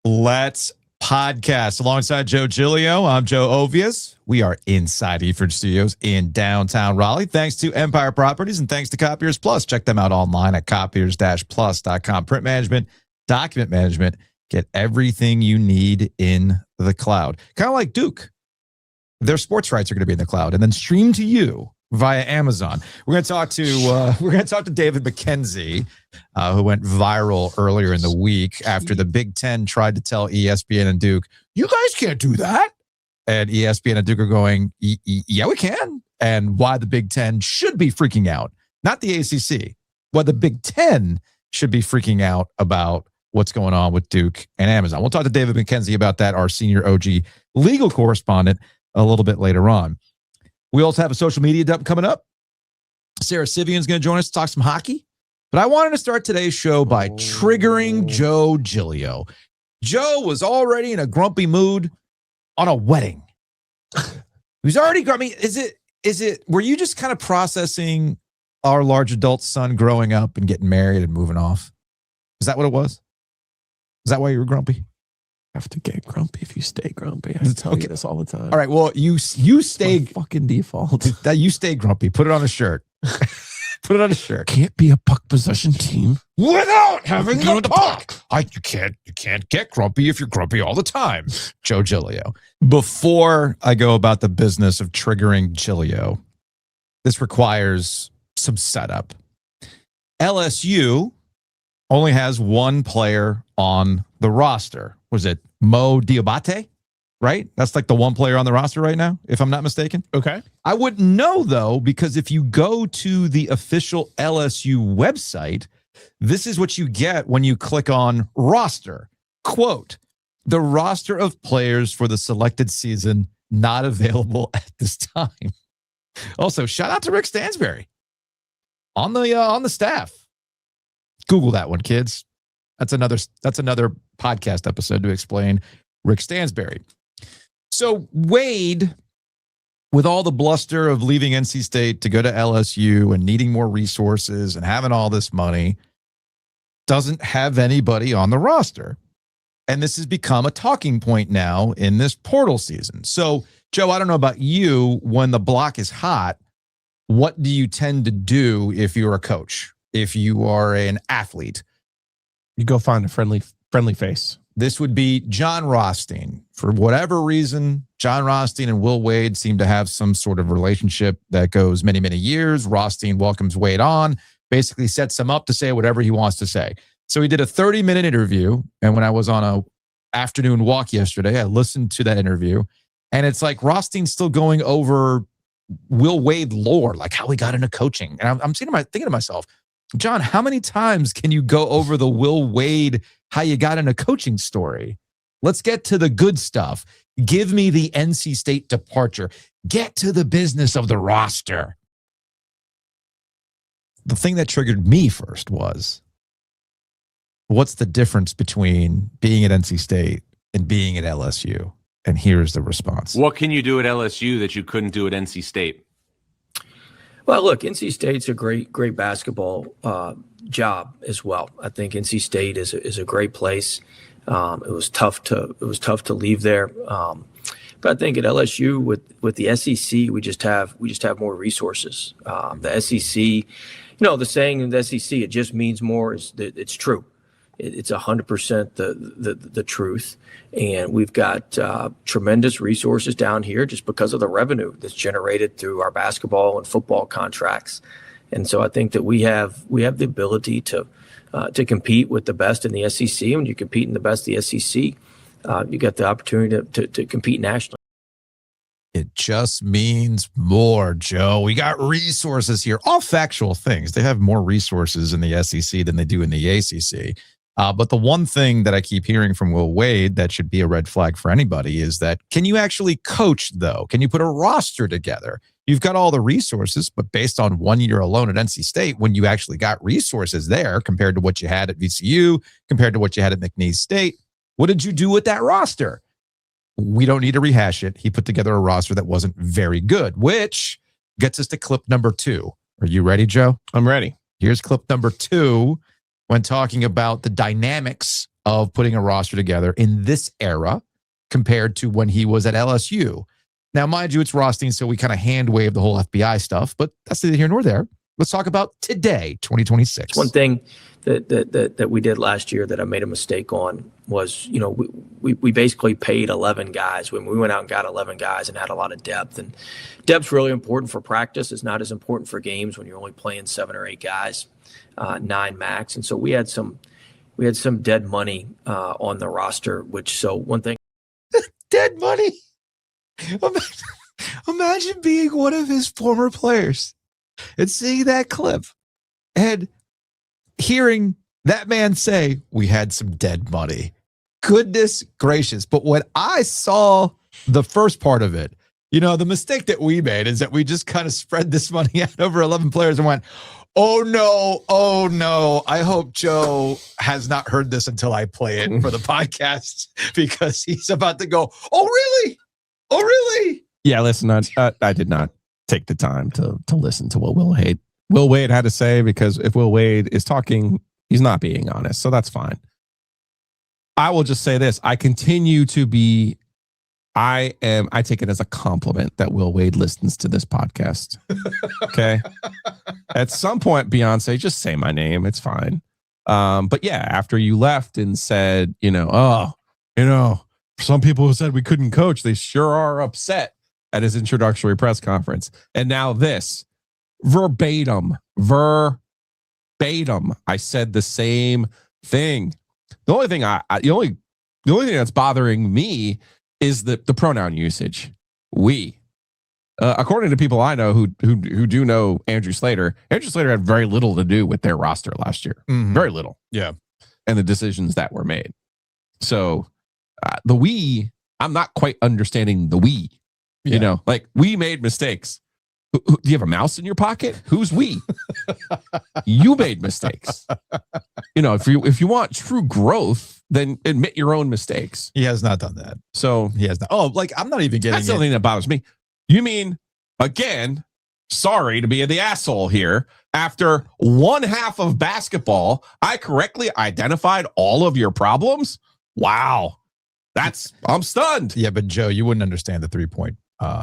Let's podcast. Alongside Joe Giglio, I'm Joe Ovias. We are inside Eford Studios in downtown Raleigh. Thanks to Empire Properties and thanks to Copiers Plus. Check them out online at copiers-plus.com. Print management, document management. Get everything you need in the cloud. Kind of like Duke. Their sports rights are going to be in the cloud and then stream to you via Amazon. We're going to talk to David McKenzie, who went viral earlier in the week after the Big Ten tried to tell ESPN and Duke, "You guys can't do that." And ESPN and Duke are going, "Yeah, we can." And why the Big Ten should be freaking out, not the ACC. Why the Big Ten should be freaking out about what's going on with Duke and Amazon. We'll talk to David McKenzie about that, our senior OG legal correspondent, a little bit later on. We also have a social media dump coming up. Sarah Civian is going to join us to talk some hockey. But I wanted to start today's show by triggering Joe Giglio. Joe was already in a grumpy mood on a wedding. He's already grumpy. Is it, were you just kind of processing our large adult son growing up and getting married and moving off? Is that what it was? Is that why you were grumpy? Have to get grumpy if you stay grumpy. I tell you this all the time. All right. Well, you stay fucking default. You stay grumpy. Put it on a shirt. Put it on a shirt. Can't be a puck possession team without having the puck. You can't get grumpy if you're grumpy all the time. Joe Giglio. Before I go about the business of triggering Giglio, this requires some setup. LSU only has one player on the roster. Was it Mo Diabate? Right? That's like the one player on the roster right now, if I'm not mistaken. Okay. I wouldn't know, though, because if you go to the official LSU website, this is what you get when you click on roster. Quote, the roster of players for the selected season not available at this time. Also, shout out to Rick Stansberry on the staff. Google that one, kids. That's another podcast episode to explain Rick Stansberry. So Wade, with all the bluster of leaving NC State to go to LSU and needing more resources and having all this money, doesn't have anybody on the roster. And this has become a talking point now in this portal season. So, Joe, I don't know about you, when the block is hot, what do you tend to do if you're a coach, if you are an athlete? You go find a friendly face. This would be John Rothstein. For whatever reason, John Rothstein and Will Wade seem to have some sort of relationship that goes many, many years. Rothstein welcomes Wade on, basically sets him up to say whatever he wants to say. So he did a 30-minute interview. And when I was on a afternoon walk yesterday, I listened to that interview. And it's like Rothstein's still going over Will Wade lore, like how he got into coaching. And I'm thinking to myself, John, how many times can you go over the Will Wade, how you got in a coaching story? Let's get to the good stuff. Give me the NC State departure. Get to the business of the roster. The thing that triggered me first was, what's the difference between being at NC State and being at LSU? And here's the response. What can you do at LSU that you couldn't do at NC State? Well, look, NC State's a great basketball job as well. I think NC State is a great place. It was tough to leave there, but I think at LSU with the SEC, we just have more resources. The SEC, the saying in the SEC, it just means more. It's true. It's 100% the truth. And we've got tremendous resources down here just because of the revenue that's generated through our basketball and football contracts. And so I think that we have the ability to compete with the best in the SEC. When you compete in the best of the SEC, you got the opportunity to compete nationally. It just means more, Joe. We got resources here. All factual things. They have more resources in the SEC than they do in the ACC. But the one thing that I keep hearing from Will Wade that should be a red flag for anybody is that, can you actually coach, though? Can you put a roster together? You've got all the resources, but based on 1 year alone at NC State, when you actually got resources there compared to what you had at VCU, compared to what you had at McNeese State, what did you do with that roster? We don't need to rehash it. He put together a roster that wasn't very good, which gets us to clip number 2. Are you ready, Joe? I'm ready. Here's clip number 2. when talking about the dynamics of putting a roster together in this era compared to when he was at LSU. Now, mind you, it's Rothstein, so we kind of hand wave the whole FBI stuff, but that's neither here nor there. Let's talk about today, 2026. One thing that we did last year that I made a mistake on was, we basically paid 11 guys when we went out and got 11 guys and had a lot of depth. And depth's really important for practice. It's not as important for games when you're only playing 7 or 8 guys, 9 max. And so we had some dead money on the roster. One thing, dead money. Imagine being one of his former players and seeing that clip and hearing that man say, we had some dead money. Goodness gracious. But when I saw the first part of it, the mistake that we made is that we just kind of spread this money out over 11 players and went, oh no. I hope Joe has not heard this until I play it for the podcast, because he's about to go, oh really? Yeah, listen, I did not take the time to listen to what Will Wade had to say, because if Will Wade is talking, he's not being honest. So that's fine. I will just say this. I continue to be, I take it as a compliment that Will Wade listens to this podcast. Okay. At some point, Beyonce, just say my name. It's fine. But yeah, after you left and said, some people who said we couldn't coach, they sure are upset at his introductory press conference. And now this, verbatim, I said the same thing. The only thing the only thing that's bothering me is the pronoun usage. We, according to people I know who do know Andrew Slater had very little to do with their roster last year. Mm-hmm. Very little. Yeah. And the decisions that were made. So the we, I'm not quite understanding the we. Yeah. We made mistakes. Do you have a mouse in your pocket? Who's we? You made mistakes. If you want true growth, then admit your own mistakes. He has not done that. So he has not. Oh, I'm not even getting that's the thing that bothers me. You mean, again, sorry to be the asshole here. After one half of basketball, I correctly identified all of your problems? Wow. I'm stunned. Yeah, but Joe, you wouldn't understand the 3-point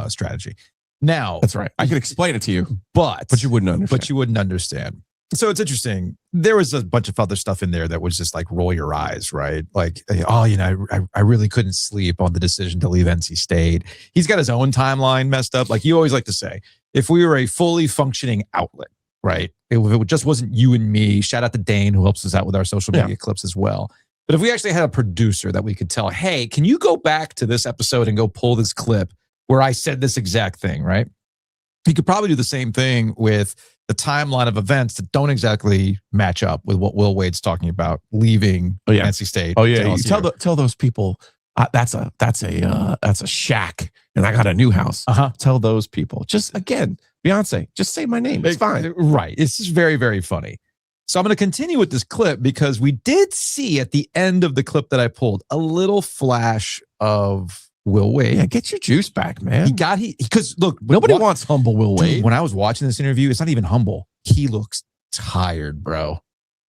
strategy. Now, that's right. I could explain it to you, but you wouldn't understand. So it's interesting. There was a bunch of other stuff in there that was just like roll your eyes, right? Like, I really couldn't sleep on the decision to leave NC State. He's got his own timeline messed up. Like you always like to say, if we were a fully functioning outlet, right? If it just wasn't you and me, shout out to Dane, who helps us out with our social media clips as well. But if we actually had a producer that we could tell, hey, can you go back to this episode and go pull this clip where I said this exact thing, right? You could probably do the same thing with the timeline of events that don't exactly match up with what Will Wade's talking about, leaving NC State. Oh yeah, you tell those people that's a shack, and I got a new house. Tell those people, just again, Beyonce, just say my name. It's fine. Right. It's just very, very funny. So I'm going to continue with this clip because we did see at the end of the clip that I pulled a little flash of Will Wade. Yeah, get your juice back, man. Because look, nobody wants humble Will Wade. Dude, when I was watching this interview, it's not even humble. He looks tired, bro.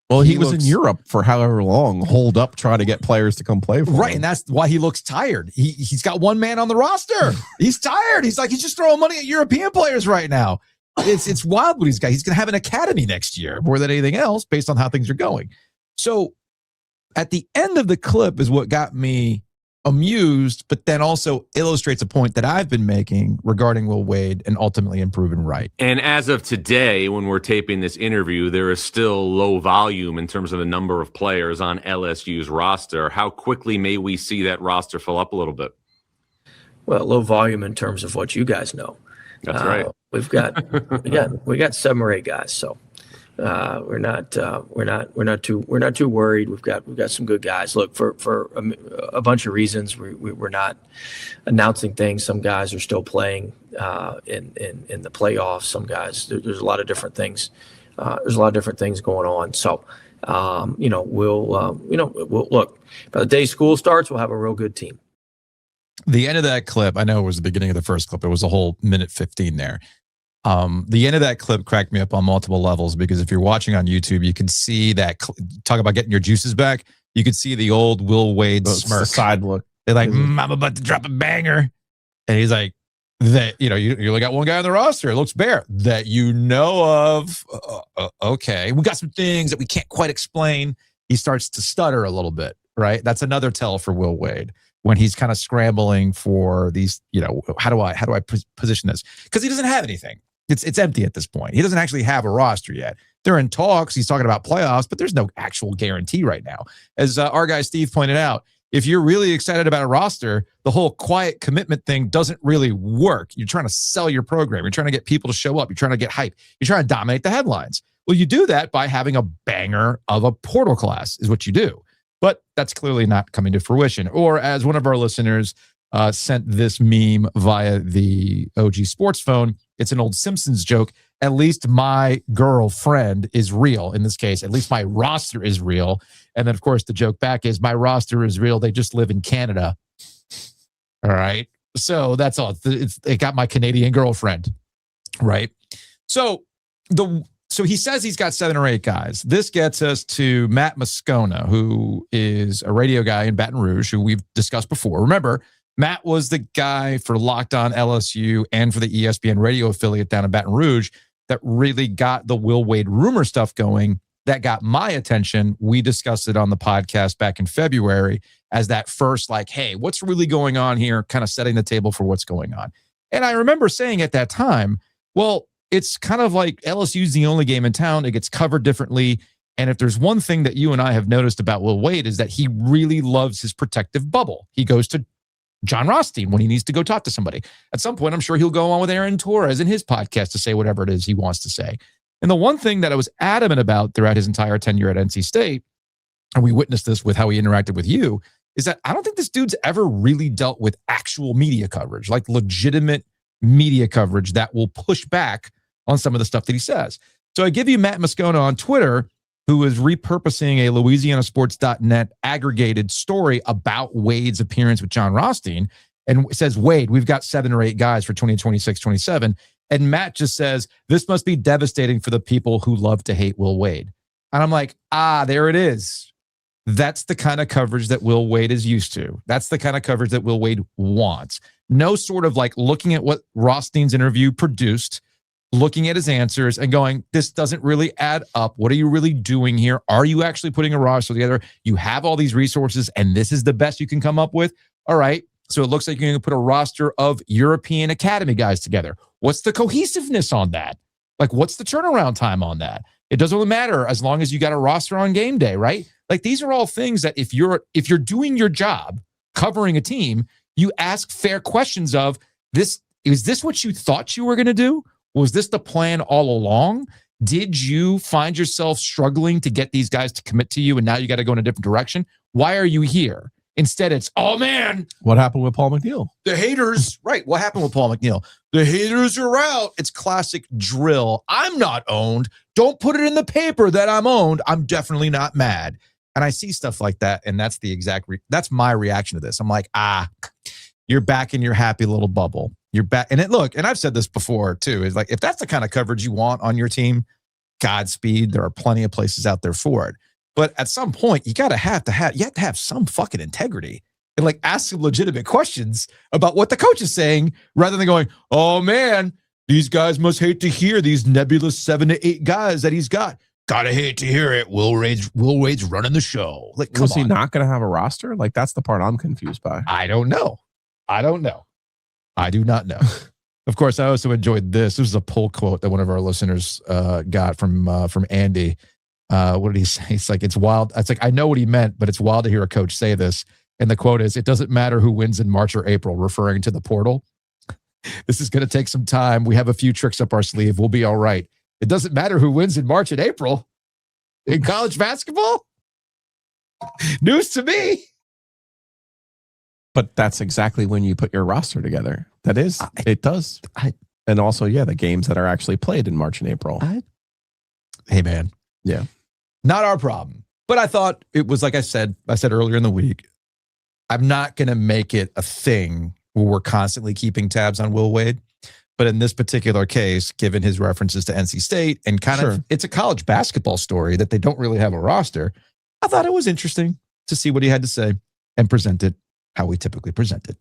Well, he was in Europe for however long, holed up trying to get players to come play for him. Right, and that's why he looks tired. He's got one man on the roster. He's tired. He's just throwing money at European players right now. It's wild what he's got. He's going to have an academy next year more than anything else based on how things are going. So at the end of the clip is what got me amused, but then also illustrates a point that I've been making regarding Will Wade and ultimately improving right. And as of today, when we're taping this interview, there is still low volume in terms of the number of players on LSU's roster. How quickly may we see that roster fill up a little bit? Well, low volume in terms of what you guys know. That's right. We got 7 or 8 guys, so we're not too worried. We've got some good guys. Look, for a bunch of reasons, we're not announcing things. Some guys are still playing in the playoffs. Some guys, there's a lot of different things. There's a lot of different things going on. So we'll look. By the day school starts, we'll have a real good team. The end of that clip, I know it was the beginning of the first clip. It was a whole minute 15 there. The end of that clip cracked me up on multiple levels because if you're watching on YouTube, you can see that talk about getting your juices back. You could see the old Will Wade smirk. The side look. They're like, I'm about to drop a banger. And he's like, that, you only got one guy on the roster. It looks bare that you know of. Okay. We got some things that we can't quite explain. He starts to stutter a little bit, right? That's another tell for Will Wade when he's kind of scrambling for these, how do I position this? Because he doesn't have anything. It's empty at this point. He doesn't actually have a roster yet. They're in talks. He's talking about playoffs, but there's no actual guarantee right now. As our guy Steve pointed out, if you're really excited about a roster, the whole quiet commitment thing doesn't really work. You're trying to sell your program. You're trying to get people to show up. You're trying to get hype. You're trying to dominate the headlines. Well, you do that by having a banger of a portal class is what you do. But that's clearly not coming to fruition. Or as one of our listeners sent this meme via the OG Sports phone, it's an old Simpsons joke. At least my girlfriend is real. In this case, at least my roster is real. And then, of course, the joke back is my roster is real. They just live in Canada. All right. So that's all. It got my Canadian girlfriend. Right. So he says he's got 7 or 8 guys. This gets us to Matt Moscona, who is a radio guy in Baton Rouge, who we've discussed before. Remember, Matt was the guy for Locked On LSU and for the ESPN radio affiliate down in Baton Rouge that really got the Will Wade rumor stuff going. That got my attention. We discussed it on the podcast back in February as that first, hey, what's really going on here? Kind of setting the table for what's going on. And I remember saying at that time, well, it's kind of like LSU's the only game in town. It gets covered differently. And if there's one thing that you and I have noticed about Will Wade is that he really loves his protective bubble. He goes to John Rothstein when he needs to go talk to somebody. At some point, I'm sure he'll go on with Aaron Torres in his podcast to say whatever it is he wants to say. And the one thing that I was adamant about throughout his entire tenure at NC State, and we witnessed this with how he interacted with you, is that I don't think this dude's ever really dealt with actual media coverage, like legitimate media coverage that will push back on some of the stuff that he says. So I give you Matt Moscona on Twitter, who is repurposing a LouisianaSports.net aggregated story about Wade's appearance with John Rothstein, and says, Wade, we've got 7 or 8 guys for 2026-27. And Matt just says, this must be devastating for the people who love to hate Will Wade. And I'm like, there it is. That's the kind of coverage that Will Wade is used to. That's the kind of coverage that Will Wade wants. No sort of looking at what Rothstein's interview produced, looking at his answers and going, this doesn't really add up. What are you really doing here? Are you actually putting a roster together? You have all these resources and this is the best you can come up with. All right. So it looks like you're going to put a roster of European Academy guys together. What's the cohesiveness on that? What's the turnaround time on that? It doesn't really matter as long as you got a roster on game day, right? These are all things that if you're doing your job covering a team, you ask fair questions of this. Is this what you thought you were going to do? Was this the plan all along? Did you find yourself struggling to get these guys to commit to you and now you got to go in a different direction? Why are you here? Instead, it's, oh, man. What happened with Paul McNeil? The haters. Right. What happened with Paul McNeil? The haters are out. It's classic drill. I'm not owned. Don't put it in the paper that I'm owned. I'm definitely not mad. And I see stuff like that. And that's the exact, that's my reaction to this. I'm like, you're back in your happy little bubble. You're back. And and I've said this before too, is if that's the kind of coverage you want on your team, Godspeed. There are plenty of places out there for it. But at some point, you have to have some fucking integrity and ask some legitimate questions about what the coach is saying rather than going, oh man, these guys must hate to hear these nebulous 7 to 8 guys that he's got. Gotta hate to hear it. Will Wade's running the show. Was he not going to have a roster? That's the part I'm confused by. I don't know. I do not know. Of course, I also enjoyed this. This was a pull quote that one of our listeners got from Andy. What did he say? It's wild. It's I know what he meant, but it's wild to hear a coach say this. And the quote is, it doesn't matter who wins in March or April, referring to the portal. This is going to take some time. We have a few tricks up our sleeve. We'll be all right. It doesn't matter who wins in March and April in college basketball. News to me. But that's exactly when you put your roster together. That is, it does. And also, the games that are actually played in March and April. Hey, man. Yeah. Not our problem. But I thought it was, like I said earlier in the week, I'm not going to make it a thing where we're constantly keeping tabs on Will Wade. But in this particular case, given his references to NC State and it's a college basketball story that they don't really have a roster, I thought it was interesting to see what he had to say and present it how we typically present it.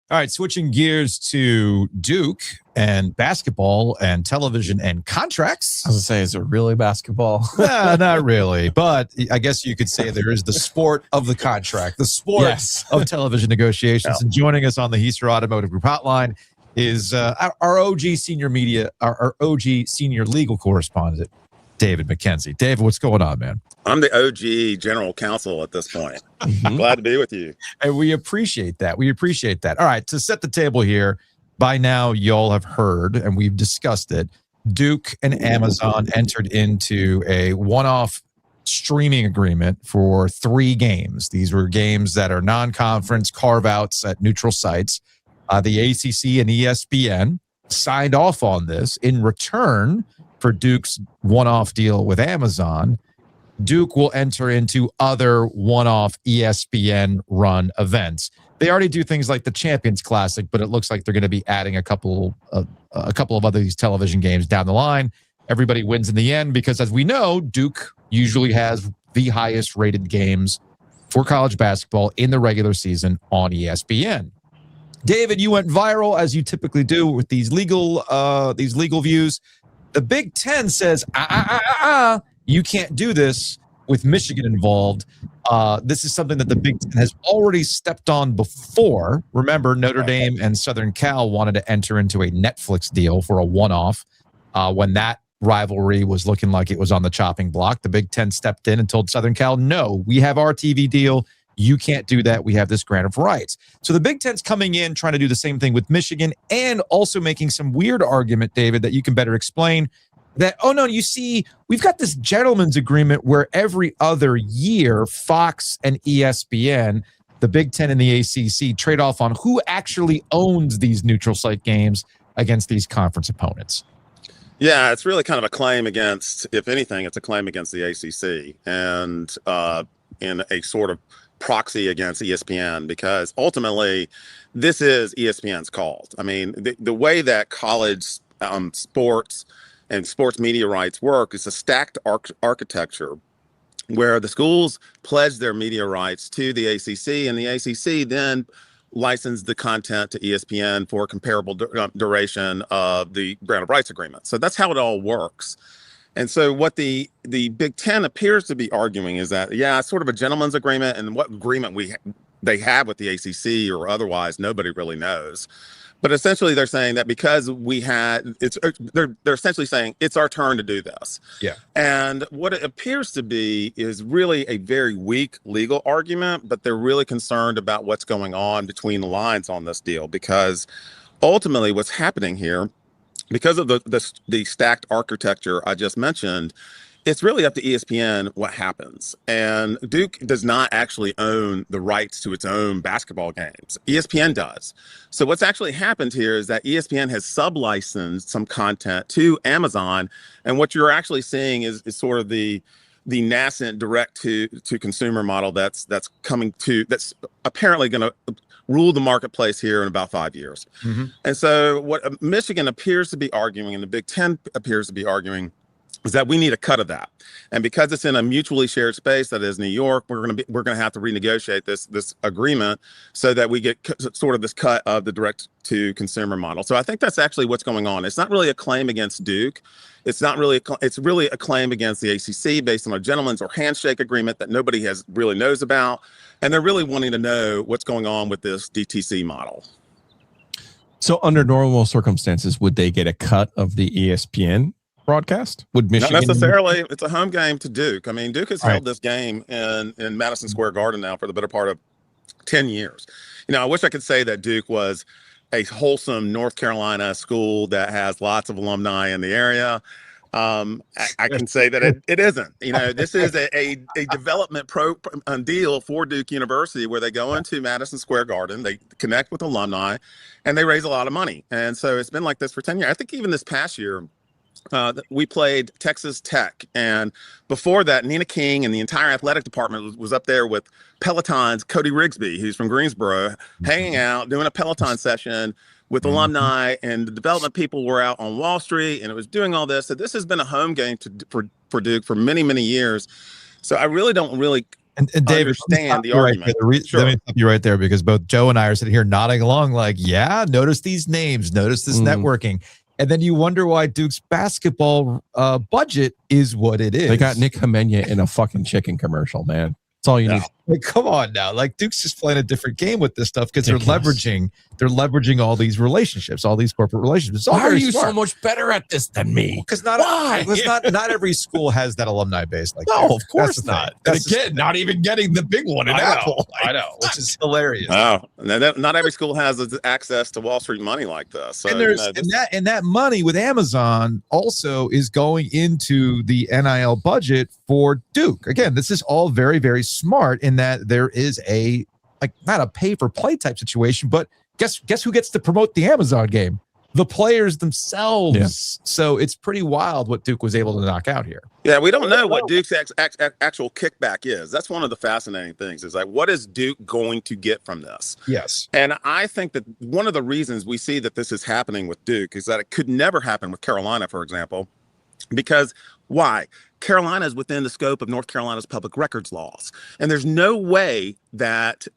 All right, switching gears to Duke and basketball and television and contracts. I was going to say, is it really basketball? Nah, not really. But I guess you could say there is the sport of the contract, the sport of television negotiations. Yeah. And joining us on the Heister Automotive Group hotline is our OG senior media, our OG senior legal correspondent, David McKenzie. David, what's going on, man? I'm the OG general counsel at this point. Glad to be with you. And we appreciate that. All right, to set the table here, by now y'all have heard, and we've discussed it, Duke and Amazon entered into a one-off streaming agreement for 3 games. These were games that are non-conference carve-outs at neutral sites. The ACC and ESPN signed off on this in return for Duke's one-off deal with Amazon. Duke will enter into other one-off ESPN-run events. They already do things like the Champions Classic, but it looks like they're going to be adding a couple of other these television games down the line. Everybody wins in the end because, as we know, Duke usually has the highest-rated games for college basketball in the regular season on ESPN. David, you went viral as you typically do with these legal views. The Big Ten says, you can't do this with Michigan involved. This is something that the Big Ten has already stepped on before. Remember, Notre Dame and Southern Cal wanted to enter into a Netflix deal for a one-off. When that rivalry was looking like it was on the chopping block, the Big Ten stepped in and told Southern Cal, no, we have our TV deal. You can't do that. We have this grant of rights. So the Big Ten's coming in, trying to do the same thing with Michigan, and also making some weird argument, David, that you can better explain. That, oh, no, you see, we've got this gentleman's agreement where every other year, Fox and ESPN, the Big Ten and the ACC, trade off on who actually owns these neutral site games against these conference opponents. Yeah, it's really kind of a claim against, if anything, it's a claim against the ACC and in a sort of proxy against ESPN, because ultimately this is ESPN's call. I mean, the way that college sports and sports media rights work is a stacked architecture where the schools pledge their media rights to the ACC, and the ACC then license the content to ESPN for a comparable duration of the grant of rights agreement. So that's how it all works. And so what the Big Ten appears to be arguing is that, yeah, it's sort of a gentleman's agreement, and what agreement they have with the ACC or otherwise, nobody really knows. But essentially, they're saying that because they're essentially saying it's our turn to do this. Yeah. And what it appears to be is really a very weak legal argument, but they're really concerned about what's going on between the lines on this deal, because ultimately what's happening here, because of the stacked architecture I just mentioned, it's really up to ESPN what happens. And Duke does not actually own the rights to its own basketball games. ESPN does. So what's actually happened here is that ESPN has sub-licensed some content to Amazon. And what you're actually seeing is sort of the nascent direct to consumer model that's apparently going to rule the marketplace here in about 5 years. Mm-hmm. And so what Michigan appears to be arguing, and the Big Ten appears to be arguing, is that we need a cut of that. And because it's in a mutually shared space, that is New York, we're going to have to renegotiate this agreement so that we get sort of this cut of the direct to consumer model. So I think that's actually what's going on. It's not really a claim against Duke. It's really a claim against the ACC based on a gentleman's or handshake agreement that nobody really knows about. And they're really wanting to know what's going on with this DTC model. So under normal circumstances, would they get a cut of the ESPN broadcast? Would Michigan? Not necessarily. It's a home game to Duke. I mean, Duke has held this game in Madison Square Garden now for the better part of 10 years. You know, I wish I could say that Duke was a wholesome North Carolina school that has lots of alumni in the area. I can say that it isn't. You know, this is a development deal for Duke University where they go into Madison Square Garden, they connect with alumni, and they raise a lot of money. And so it's been like this for 10 years. I think even this past year, we played Texas Tech, and before that, Nina King and the entire athletic department was up there with Peloton's Cody Rigsby, who's from Greensboro, hanging out, doing a Peloton session with alumni, and the development people were out on Wall Street, and it was doing all this. So this has been a home game for Duke for many, many years. So I really don't and David, understand the right argument. Let me stop you right there, because both Joe and I are sitting here nodding along like, yeah, notice these names, notice this networking. And then you wonder why Duke's basketball budget is what it is. They got Nick Hamenya in a fucking chicken commercial, man. That's all you need. Like, come on now. Like, Duke's just playing a different game with this stuff because they're leveraging all these relationships, all these corporate relationships. Why are you so much better at this than me? Because not every school has that alumni base. Like, no, of course That's not. And That's again, not even getting the big one in Apple. I know, which is hilarious. Oh, not every school has access to Wall Street money like this. So, and that money with Amazon also is going into the NIL budget for Duke. Again, this is all very, very smart in that there is not a pay for play type situation, but guess who gets to promote the Amazon game? The players themselves. Yeah. So it's pretty wild what Duke was able to knock out here. Yeah, we don't know what Duke's actual kickback is. That's one of the fascinating things, is like, what is Duke going to get from this? Yes. And I think that one of the reasons we see that this is happening with Duke is that it could never happen with Carolina, for example, because why? Carolina is within the scope of North Carolina's public records laws. And there's no way that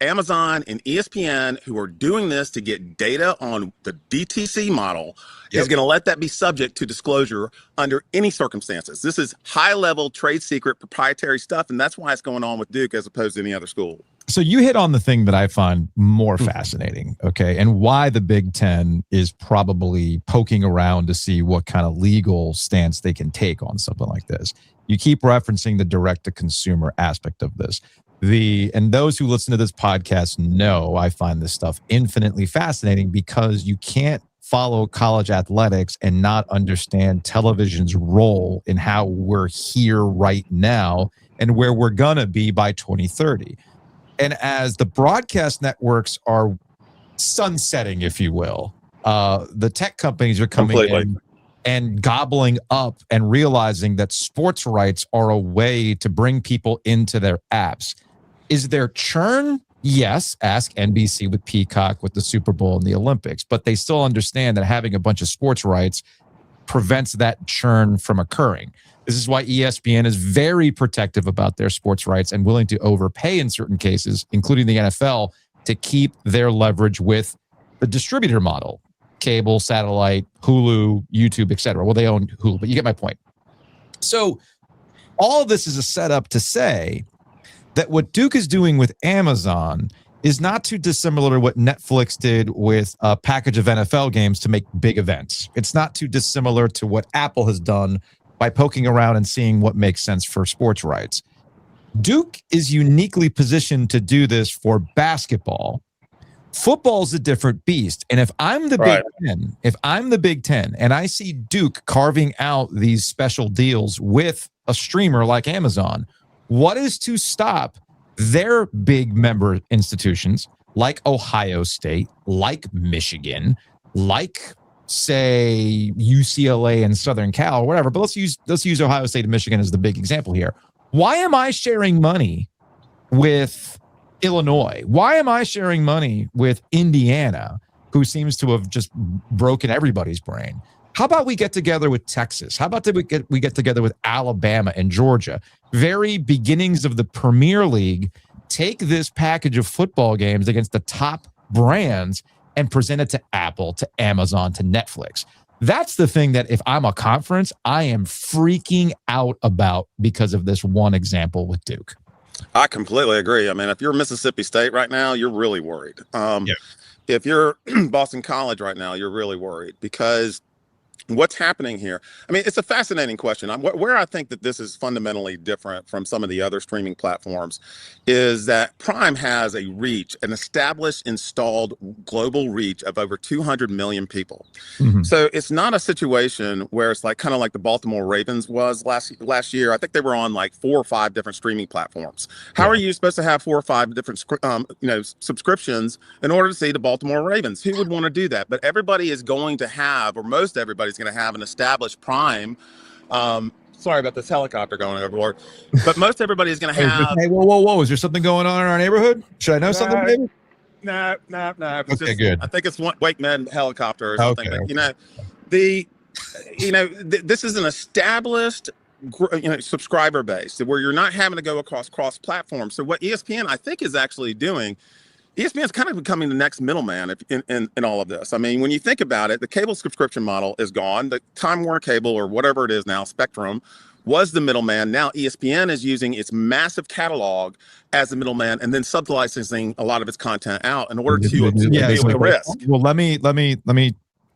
Amazon and ESPN, who are doing this to get data on the DTC model, is going to let that be subject to disclosure under any circumstances. This is high-level trade secret proprietary stuff, and that's why it's going on with Duke as opposed to any other school. So you hit on the thing that I find more fascinating, okay, and why the Big Ten is probably poking around to see what kind of legal stance they can take on something like this. You keep referencing the direct-to-consumer aspect of this. And those who listen to this podcast know I find this stuff infinitely fascinating, because you can't follow college athletics and not understand television's role in how we're here right now and where we're going to be by 2030. And as the broadcast networks are sunsetting, if you will, the tech companies are coming in and gobbling up and realizing that sports rights are a way to bring people into their apps. Is there churn? Yes. Ask NBC with Peacock, with the Super Bowl and the Olympics. But they still understand that having a bunch of sports rights prevents that churn from occurring. This is why ESPN is very protective about their sports rights and willing to overpay in certain cases, including the NFL, to keep their leverage with the distributor model. Cable, satellite, Hulu, YouTube, etc. Well, they own Hulu, but you get my point. So all of this is a setup to say that what Duke is doing with Amazon is not too dissimilar to what Netflix did with a package of NFL games to make big events. It's not too dissimilar to what Apple has done by poking around and seeing what makes sense for sports rights. Duke is uniquely positioned to do this for basketball. Football's a different beast. And if I'm the Big Ten, and I see Duke carving out these special deals with a streamer like Amazon, what is to stop their big member institutions like Ohio State, like Michigan, like, say, UCLA and Southern Cal or whatever, but let's use Ohio State and Michigan as the big example here. Why am I sharing money with Illinois? Why am I sharing money with Indiana, who seems to have just broken everybody's brain? How about we get together with Texas? How about we get together with Alabama and Georgia? Very beginnings of the Premier League. Take this package of football games against the top brands and present it to Apple, to Amazon, to Netflix. That's the thing that if I'm a conference, I am freaking out about because of this one example with Duke. I completely agree. I mean, if you're Mississippi State right now, you're really worried. If you're Boston College right now, you're really worried, because what's happening here? I mean, it's a fascinating question. Where I think that this is fundamentally different from some of the other streaming platforms is that Prime has a reach, an established, installed global reach of over 200 million people. Mm-hmm. So it's not a situation where it's like kind of like the Baltimore Ravens was last year. I think they were on like 4 or 5 different streaming platforms. How are you supposed to have 4 or 5 different subscriptions in order to see the Baltimore Ravens? Who would want to do that? But everybody is going to have, or most everybody's is going to have an established prime. Sorry about this helicopter going overboard, but most everybody is going to have. Hey, whoa! Is there something going on in our neighborhood? Should I know something, maybe? No. Okay, good. I think it's one Wakeman helicopter or something. Okay. But, this is an established, subscriber base where you're not having to go across cross platforms. So what ESPN I think is actually doing, ESPN is kind of becoming the next middleman in all of this. I mean, when you think about it, the cable subscription model is gone. The Time Warner Cable or whatever it is now, Spectrum, was the middleman. Now ESPN is using its massive catalog as the middleman and then sub-licensing a lot of its content out in order to deal with the risk. Well, let me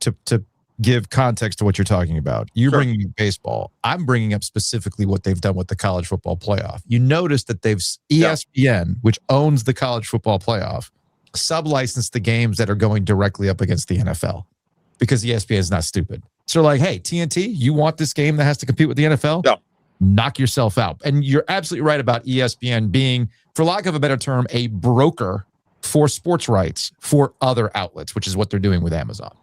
to give context to what you're talking about. You're bringing up baseball. I'm bringing up specifically what they've done with the college football playoff. You notice that they've ESPN, which owns the college football playoff, sub-licensed the games that are going directly up against the NFL because ESPN is not stupid. So like, hey, TNT, you want this game that has to compete with the NFL? No. Knock yourself out. And you're absolutely right about ESPN being, for lack of a better term, a broker for sports rights for other outlets, which is what they're doing with Amazon.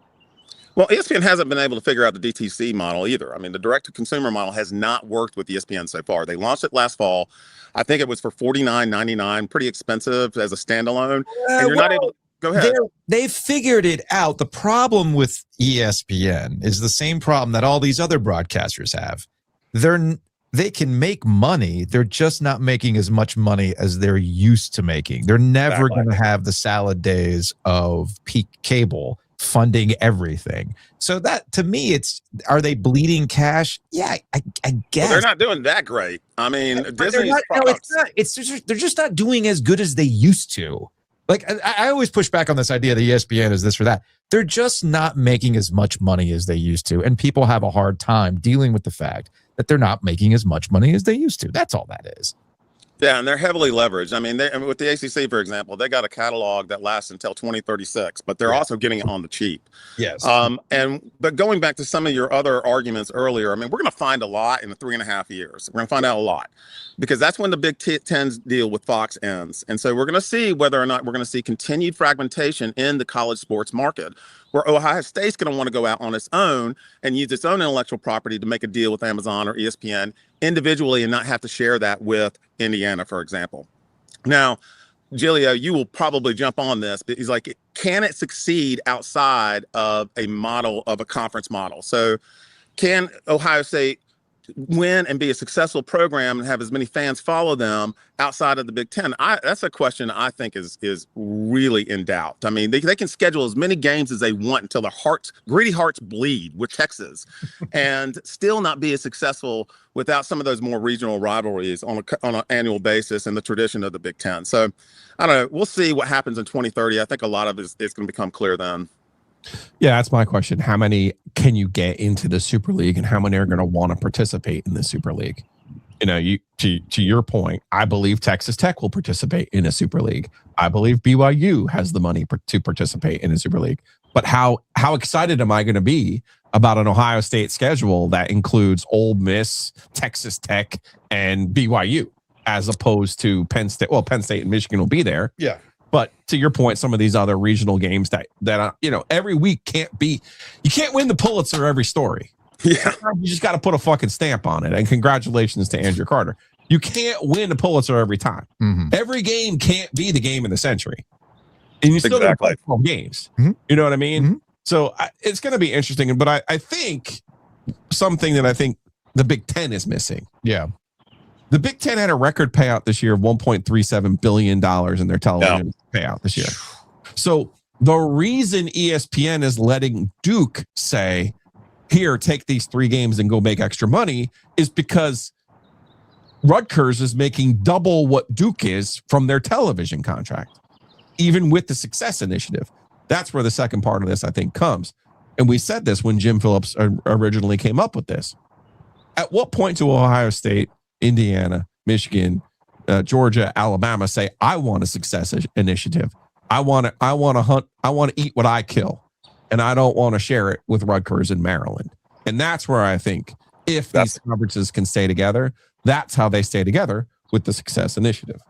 Well, ESPN hasn't been able to figure out the DTC model either. I mean, the direct-to-consumer model has not worked with ESPN so far. They launched it last fall. I think it was for $49.99, pretty expensive as a standalone. And you're not able to go ahead. They've figured it out. The problem with ESPN is the same problem that all these other broadcasters have. They can make money. They're just not making as much money as they're used to making. They're never going to have the salad days of peak cable funding everything. So that, to me, are they bleeding cash? Yeah, I guess. Well, they're not doing that great. I mean, Disney's products. They're just not doing as good as they used to. Like, I always push back on this idea that ESPN is this or that. They're just not making as much money as they used to. And people have a hard time dealing with the fact that they're not making as much money as they used to. That's all that is. Yeah, and they're heavily leveraged. I mean, with the ACC, for example, they got a catalog that lasts until 2036, but they're also getting it on the cheap. Yes. But going back to some of your other arguments earlier, I mean, we're going to find a lot in the 3.5 years. We're going to find out a lot because that's when the Big Ten's deal with Fox ends. And so we're going to see whether or not we're going to see continued fragmentation in the college sports market, where Ohio State's going to want to go out on its own and use its own intellectual property to make a deal with Amazon or ESPN individually and not have to share that with Indiana, for example. Now, Giglio, you will probably jump on this, but he's like, can it succeed outside of a model of a conference model? So can Ohio State win and be a successful program and have as many fans follow them outside of the Big Ten? That's a question I think is really in doubt. I mean, they can schedule as many games as they want until their greedy hearts bleed with Texas and still not be as successful without some of those more regional rivalries on an annual basis and the tradition of the Big Ten. So I don't know. We'll see what happens in 2030. I think a lot of it is going to become clear then. Yeah, that's my question. How many can you get into the Super League and how many are going to want to participate in the Super League? You know, to your point, I believe Texas Tech will participate in a Super League. I believe BYU has the money to participate in a Super League. But how excited am I going to be about an Ohio State schedule that includes Ole Miss, Texas Tech, and BYU as opposed to Penn State? Well, Penn State and Michigan will be there. Yeah. But to your point, some of these other regional games that every week you can't win the Pulitzer every story. Yeah. You just got to put a fucking stamp on it. And congratulations to Andrew Carter. You can't win a Pulitzer every time. Mm-hmm. Every game can't be the game of the century. And you still got to play 12 games. Mm-hmm. You know what I mean? Mm-hmm. So it's going to be interesting. But I think something that I think the Big Ten is missing. Yeah. The Big Ten had a record payout this year of $1.37 billion in their television payout this year. So the reason ESPN is letting Duke say, here, take these 3 games and go make extra money is because Rutgers is making double what Duke is from their television contract, even with the Success Initiative. That's where the second part of this, I think, comes. And we said this when Jim Phillips originally came up with this. At what point do Ohio State, Indiana, Michigan, Georgia, Alabama say, I want a Success Initiative. I want to hunt. I want to eat what I kill. And I don't want to share it with Rutgers and Maryland. And that's where I think if these conferences can stay together, that's how they stay together with the Success Initiative.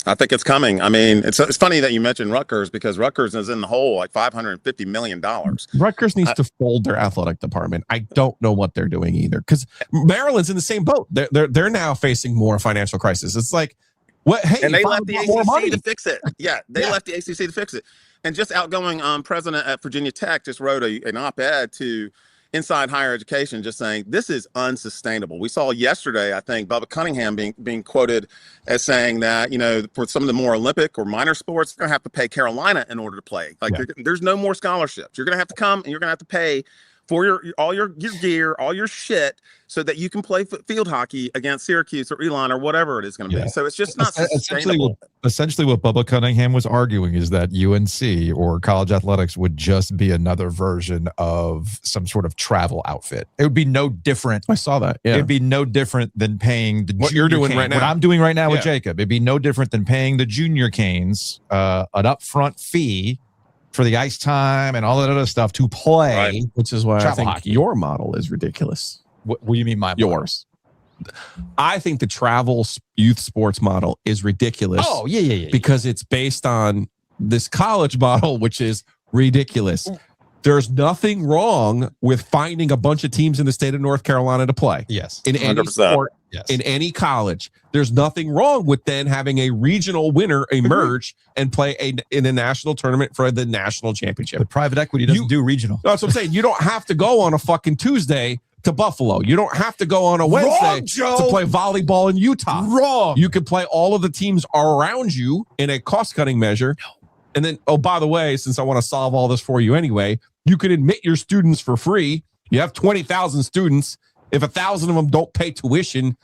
I think it's coming. I mean, it's funny that you mentioned Rutgers because Rutgers is in the hole like $550 million. Rutgers needs to fold their athletic department. I don't know what they're doing either because Maryland's in the same boat. They're now facing more financial crisis. It's like, what? Hey, and they left the ACC to fix it. Yeah, they left the ACC to fix it. And just outgoing president at Virginia Tech just wrote an op-ed to Inside Higher Education just saying this is unsustainable. We saw yesterday, I think, Bubba Cunningham being quoted as saying that, for some of the more Olympic or minor sports, they're going to have to pay Carolina in order to play. Like there's no more scholarships. You're going to have to come and you're going to have to pay for all your gear, all your shit, so that you can play field hockey against Syracuse or Elon or whatever it is going to be. So it's just not sustainable. Essentially, what Bubba Cunningham was arguing is that UNC or college athletics would just be another version of some sort of travel outfit. It would be no different. I saw that. Yeah. It'd be no different than paying what you're doing right now. What I'm doing right now with Jacob. It'd be no different than paying the junior canes an upfront fee for the ice time and all that other stuff to play, which is why I think hockey. Your model is ridiculous. What do you mean my yours? Model? I think the travel youth sports model is ridiculous. Oh, yeah. Because it's based on this college model, which is ridiculous. There's nothing wrong with finding a bunch of teams in the state of North Carolina to play. Yes. In any 100%. Sport, in any college. There's nothing wrong with then having a regional winner emerge and play in a national tournament for the national championship. But private equity doesn't do regional. That's what I'm saying. You don't have to go on a fucking Tuesday to Buffalo. You don't have to go on a Wednesday to play volleyball in Utah. Wrong. You can play all of the teams around you in a cost-cutting measure. And then, oh, by the way, since I want to solve all this for you anyway, you can admit your students for free. You have 20,000 students. If 1,000 of them don't pay tuition,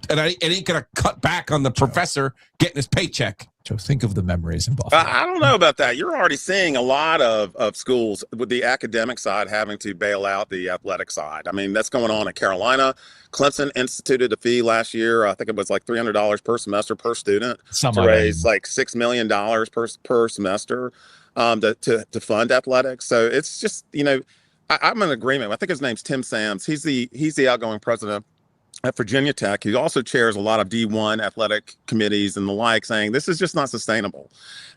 and it ain't going to cut back on the professor getting his paycheck. Joe, think of the memories in Buffalo. I don't know about that. You're already seeing a lot of schools with the academic side having to bail out the athletic side. I mean, that's going on at Carolina. Clemson instituted a fee last year. I think it was like $300 per semester per student to raise like $6 million per semester to fund athletics. So it's just, I'm in agreement. I think his name's Tim Sams. He's the outgoing president at Virginia Tech. He also chairs a lot of D1 athletic committees and the like, saying this is just not sustainable.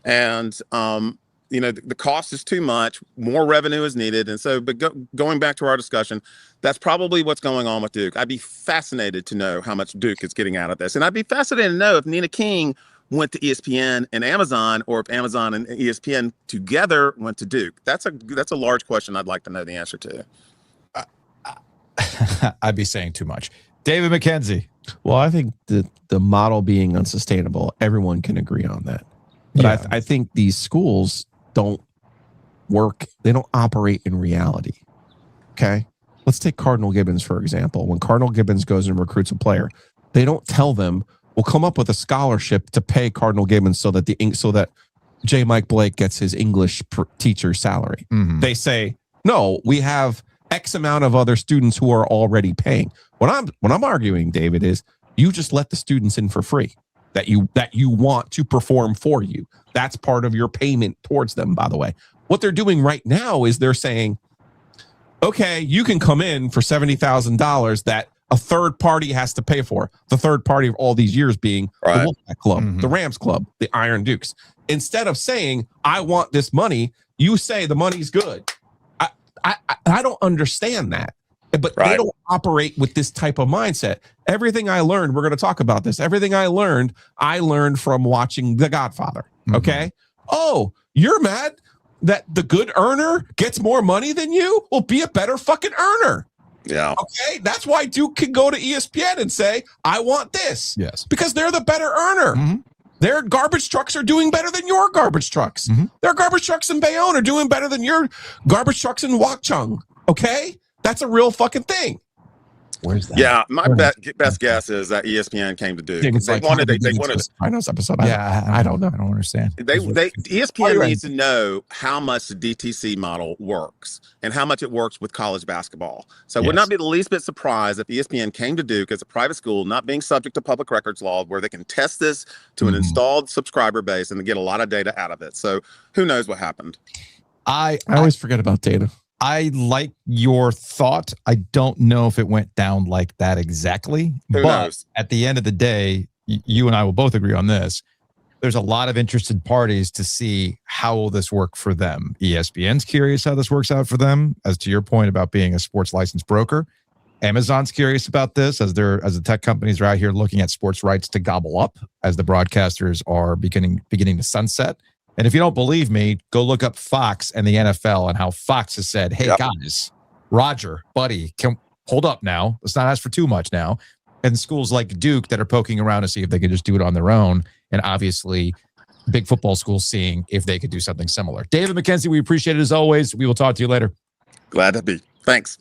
And, the cost is too much. More revenue is needed. And so, but going back to our discussion, that's probably what's going on with Duke. I'd be fascinated to know how much Duke is getting out of this. And I'd be fascinated to know if Nina King went to ESPN and Amazon, or if Amazon and ESPN together went to Duke. That's a large question I'd like to know the answer to. I'd be saying too much. David McKenzie. Well, I think the model being unsustainable, everyone can agree on that. But I think these schools don't work. They don't operate in reality. Okay. Let's take Cardinal Gibbons, for example. When Cardinal Gibbons goes and recruits a player, they don't tell them, we'll come up with a scholarship to pay Cardinal Gibbons so that J. Mike Blake gets his English teacher salary. Mm-hmm. They say, no, we have X amount of other students who are already paying. What I'm arguing, David, is you just let the students in for free that you want to perform for you. That's part of your payment towards them, by the way. What they're doing right now is they're saying, okay, you can come in for $70,000 that a third party has to pay for. The third party of all these years being the Wolfpack Club, the Rams Club, the Iron Dukes. Instead of saying, I want this money, you say the money's good. I don't understand that. But they don't operate with this type of mindset. Everything I learned, we're going to talk about this. Everything I learned from watching The Godfather. Okay. Mm-hmm. Oh, you're mad that the good earner gets more money than you? Well, be a better fucking earner. Yeah. Okay. That's why Duke can go to ESPN and say, I want this. Yes. Because they're the better earner. Mm-hmm. Their garbage trucks are doing better than your garbage trucks. Mm-hmm. Their garbage trucks in Bayonne are doing better than your garbage trucks in Wakchung. Okay. That's a real fucking thing. Where's that? Yeah, my best guess is that ESPN came to Duke. They wanted. Finals episode. Yeah, I don't know. I don't understand. ESPN needs to know how much the DTC model works and how much it works with college basketball. So I would not be the least bit surprised if ESPN came to Duke as a private school, not being subject to public records law, where they can test this to an installed subscriber base and get a lot of data out of it. So who knows what happened? I always forget about data. I like your thought. I don't know if it went down like that exactly. Who knows? At the end of the day, you and I will both agree on this. there's a lot of interested parties to see how will this work for them. ESPN's curious how this works out for them, as to your point about being a sports license broker. Amazon's curious about this as the tech companies are out here looking at sports rights to gobble up as the broadcasters are beginning to sunset. And if you don't believe me, go look up Fox and the NFL and how Fox has said, hey, guys, Roger, buddy, hold up now. Let's not ask for too much now. And schools like Duke that are poking around to see if they can just do it on their own. And obviously, big football schools seeing if they could do something similar. David McKenzie, we appreciate it as always. We will talk to you later. Glad to be. Thanks.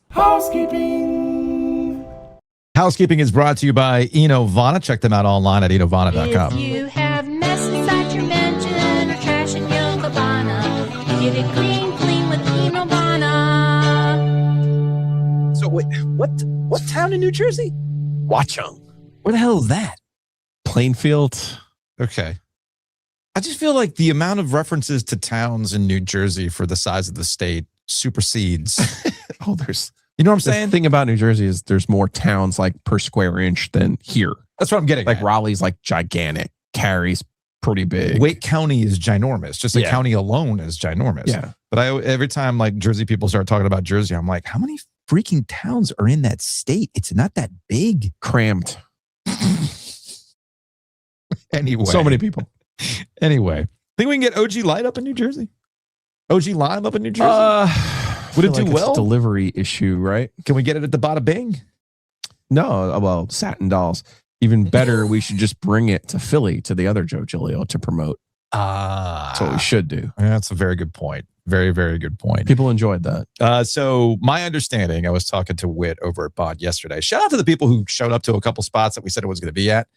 Housekeeping is brought to you by Enovana. Check them out online at enovana.com. If you have mess inside your mansion or trash in your cabana, get it clean with Enovana. So wait, what town in New Jersey? Watchung. Where the hell is that? Plainfield. Okay. I just feel like the amount of references to towns in New Jersey for the size of the state supersedes. Oh, there's. You know what I'm The saying? thing about New Jersey is there's more towns like per square inch than here. That's what I'm getting Like at. Raleigh's like gigantic. Cary's pretty big. Wake County is ginormous. Just the county alone is ginormous. Yeah. But every time like Jersey people start talking about Jersey, I'm like, how many freaking towns are in that state? It's not that big. Crammed. Anyway. So many people. Anyway. Think we can get OG Light up in New Jersey? OG Lime up in New Jersey? Would it do well? It's a delivery issue, right? Can we get it at the Bada Bing? No, well, Satin Dolls. Even better, we should just bring it to Philly to the other Joe Giglio to promote. That's what we should do. That's a very good point. Very, very good point. People enjoyed that. So my understanding, I was talking to Whit over at Bond yesterday. Shout out to the people who showed up to a couple spots that we said it was going to be at.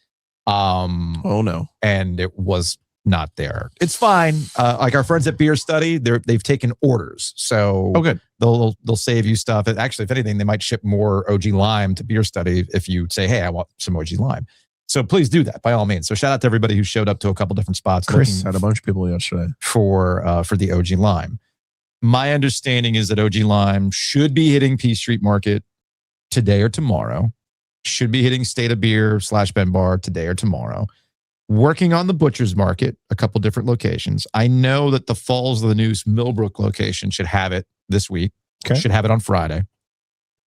Oh, no. And it was not there. It's fine. Like our friends at Beer Study, they've taken orders. So good. They'll save you stuff. And actually, if anything, they might ship more OG Lime to Beer Study if you say, hey, I want some OG Lime. So please do that by all means. So shout out to everybody who showed up to a couple different spots. Chris had a bunch of people yesterday for the OG Lime. My understanding is that OG Lime should be hitting P Street Market today or tomorrow. Should be hitting State of Beer / Ben Bar today or tomorrow. Working on the Butcher's Market, a couple different locations. I know that the Falls of the News Millbrook location should have it this week. Okay. Should have it on Friday.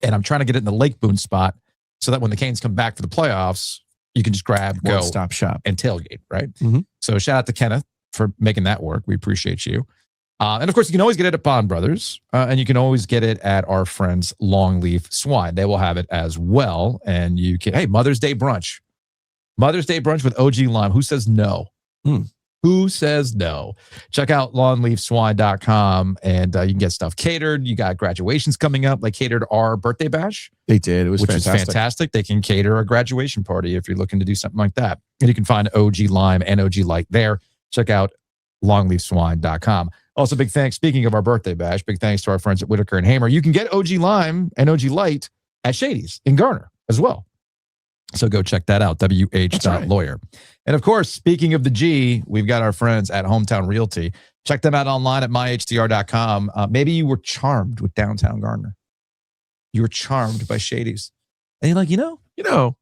And I'm trying to get it in the Lake Boone spot so that when the Canes come back for the playoffs, you can just grab, go, stop shop, and tailgate, right? Mm-hmm. So shout out to Kenneth for making that work. We appreciate you. And of course, you can always get it at Bond Brothers, and you can always get it at our friends Longleaf Swine. They will have it as well. And you can, hey, Mother's Day brunch. Mother's Day brunch with OG Lime. Who says no? Who says no? Check out lawnleafswine.com and you can get stuff catered. You got graduations coming up. They catered our birthday bash. They did. It was which fantastic. is fantastic. They can cater a graduation party if you're looking to do something like that. And you can find OG Lime and OG Light there. Check out longleafswine.com. Also, big thanks. Speaking of our birthday bash, big thanks to our friends at Whitaker and Hamer. You can get OG Lime and OG Light at Shady's in Garner as well. So go check that out, wh.lawyer. And of course, speaking of the G, we've got our friends at Hometown Realty. Check them out online at myhtr.com. Maybe you were charmed with downtown Garner. You were charmed by Shady's. And you're like, you know,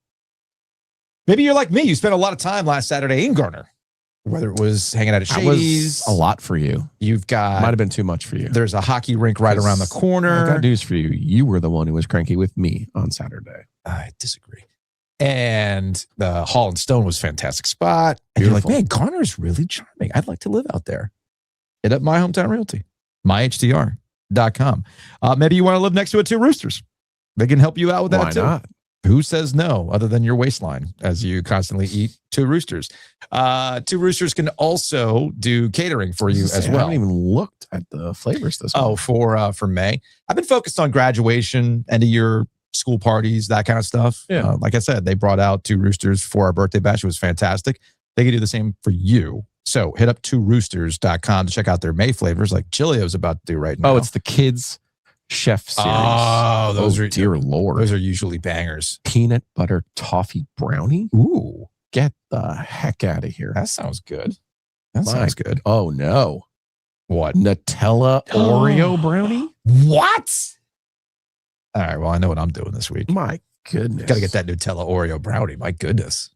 maybe you're like me. You spent a lot of time last Saturday in Garner, whether it was hanging out at Shady's. That was a lot for you. You've got, might have been too much for you. There's a hockey rink right around the corner. I got news for you. You were the one who was cranky with me on Saturday. I disagree. And the Hall and Stone was a fantastic spot. And Beautiful. you're like, man, Garner's really charming. I'd like to live out there. Hit up my Hometown Realty, myhtr.com. Maybe you want to live next to Two Roosters. They can help you out with that Why too. not? Who says no other than your waistline as you constantly eat Two Roosters? Two Roosters can also do catering for you as I well. haven't even looked at the flavors this month. For May. I've been focused on graduation, end of year school parties, that kind of stuff. Yeah. Like I said, they brought out Two Roosters for our birthday bash. It was fantastic. They can do the same for you. So hit up tworoosters.com to check out their May flavors like Chilio's about to do right now. Oh, it's the kids chef series. Oh, those are dear Lord. Those are usually bangers. Peanut butter toffee brownie. Ooh, Get the heck out of here. that sounds good. That My- sounds good. Oh no. What? Nutella Oreo brownie? What? All right. Well, I know what I'm doing this week. My goodness. Got to get that Nutella Oreo brownie. My goodness.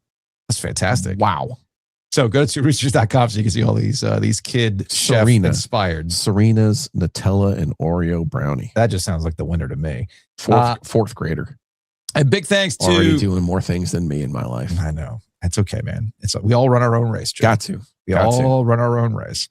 That's fantastic. Wow. So go to roosters.com so you can see all these kid chef inspired. Serena's Nutella and Oreo brownie. That just sounds like the winner to me. Fourth grader. And big thanks to already doing more things than me in my life. I know. It's okay, man. We all run our own race, Joe. We all run our own race.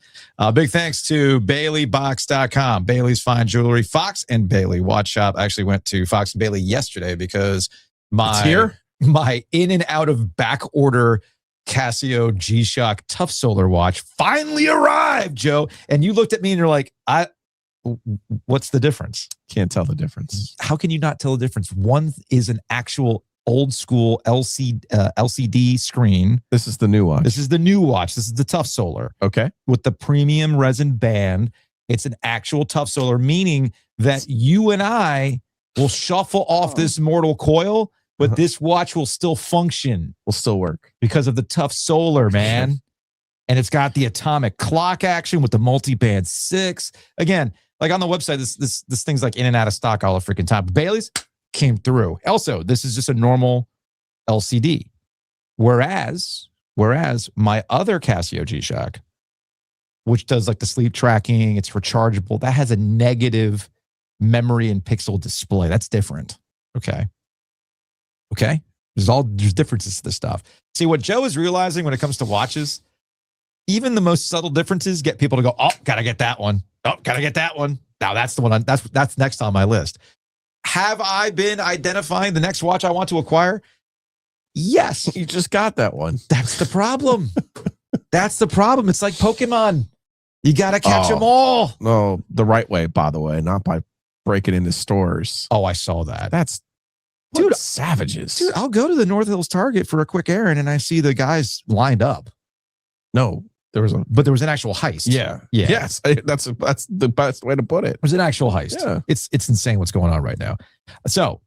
Big thanks to BaileyBox.com, Bailey's Fine Jewelry, Fox and Bailey Watch Shop. I actually went to Fox and Bailey yesterday because my in and out of back order Casio G-Shock Tough Solar watch finally arrived, Joe. And you looked at me and you're like, what's the difference? Can't tell the difference. How can you not tell the difference? One is an actual old school LCD screen. This is the new watch. This is the new watch. This is the Tough Solar. Okay. With the premium resin band. It's an actual Tough Solar, meaning that you and I will shuffle off this mortal coil, but this watch will still function. Will still work. Because of the Tough Solar, man. And it's got the atomic clock action with the multi-band 6. Again, like on the website, this thing's like in and out of stock all the freaking time. But Bailey's came through. Also, this is just a normal LCD. Whereas my other Casio G-Shock, which does like the sleep tracking, it's rechargeable, that has a negative memory and pixel display. That's different. Okay. There's differences to this stuff. See, what Joe is realizing when it comes to watches, even the most subtle differences get people to go, oh, gotta get that one. Oh, gotta get that one. Now that's the one. That's next on my list. Have I been identifying the next watch I want to acquire? Yes. You just got that one. That's the problem. That's the problem. It's like Pokemon. You got to catch them all. No, the right way, by the way, not by breaking into stores. Oh, I saw that. Dude, savages. Dude, I'll go to the North Hills Target for a quick errand and I see the guys lined up. No, there was an actual heist. Yeah. Yes. That's the best way to put it. It was an actual heist. Yeah. It's insane what's going on right now. So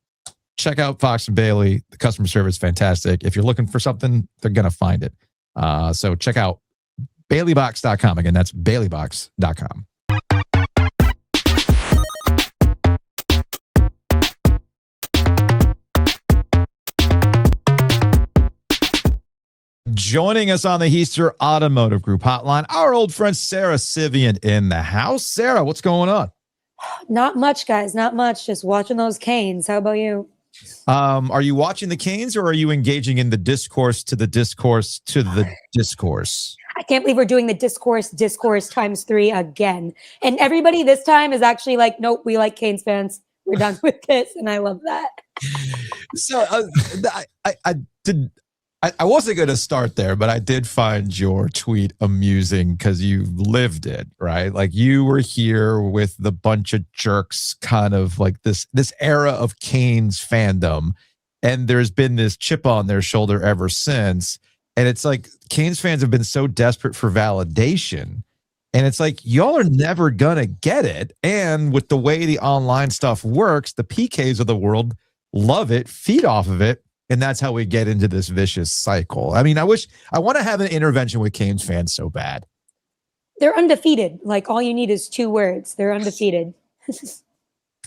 check out Fox and Bailey. The customer service is fantastic. If you're looking for something, they're going to find it. So check out BaileyBox.com. Again, that's BaileyBox.com. Joining us on the Heister Automotive Group hotline, our old friend Sarah Civian in the house. Sarah, what's going on? Not much, guys. Not much. Just watching those Canes. How about you? Are you watching the Canes or are you engaging in the discourse to the discourse to the discourse? I can't believe we're doing the discourse times 3 again. And everybody this time is actually like, nope, we like Canes fans. We're done with this. And I love that. So I wasn't going to start there, but I did find your tweet amusing because you lived it, right? Like you were here with the bunch of jerks, kind of like this era of Canes fandom. And there's been this chip on their shoulder ever since. And it's like Canes fans have been so desperate for validation. And it's like, y'all are never going to get it. And with the way the online stuff works, the PKs of the world love it, feed off of it. And that's how we get into this vicious cycle. I mean, I want to have an intervention with Canes fans so bad. They're undefeated. Like all you need is 2 words. They're undefeated.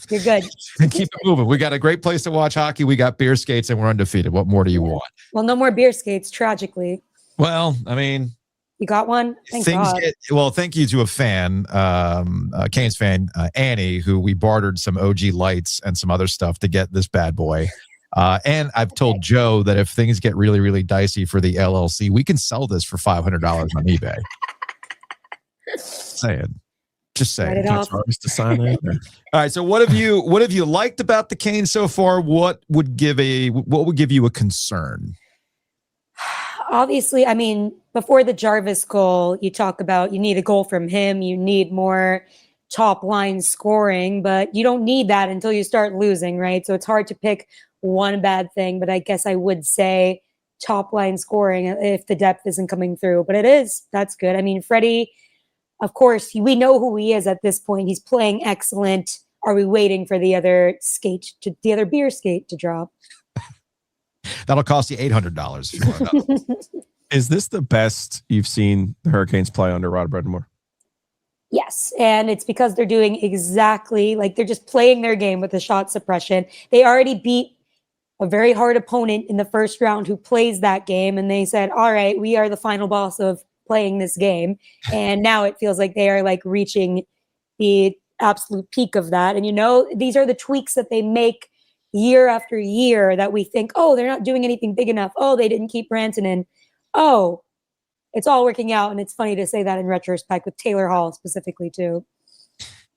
You're good. And keep it moving. We got a great place to watch hockey. We got beer skates and we're undefeated. What more do you want? Well, no more beer skates, tragically. Well, I mean, you got one? Thank God. Thank you to a fan, a Canes fan, Annie, who we bartered some OG lights and some other stuff to get this bad boy. And I've told Joe that if things get really, really dicey for the LLC, we can sell this for $500 on eBay. Just saying. To sign it. All right. So what have you liked about the Canes so far? What would give you a concern? Obviously, I mean, before the Jarvis goal, you talk about you need a goal from him. You need more top line scoring, but you don't need that until you start losing, right? So it's hard to pick one bad thing, but I guess I would say top line scoring if the depth isn't coming through, but that's good. I mean, Freddie, of course, we know who he is at this point. He's playing excellent. Are we waiting for the other beer skate to drop? That'll cost you $800 if you want to know. Is this the best you've seen the Hurricanes play under Rod Brind'Amour? Yes, and it's because they're doing exactly like they're just playing their game with the shot suppression. They already beat a very hard opponent in the first round who plays that game. And they said, all right, we are the final boss of playing this game. And now it feels like they are like reaching the absolute peak of that. And, these are the tweaks that they make year after year that we think, oh, they're not doing anything big enough. Oh, they didn't keep Branson in. Oh, it's all working out. And it's funny to say that in retrospect with Taylor Hall specifically too.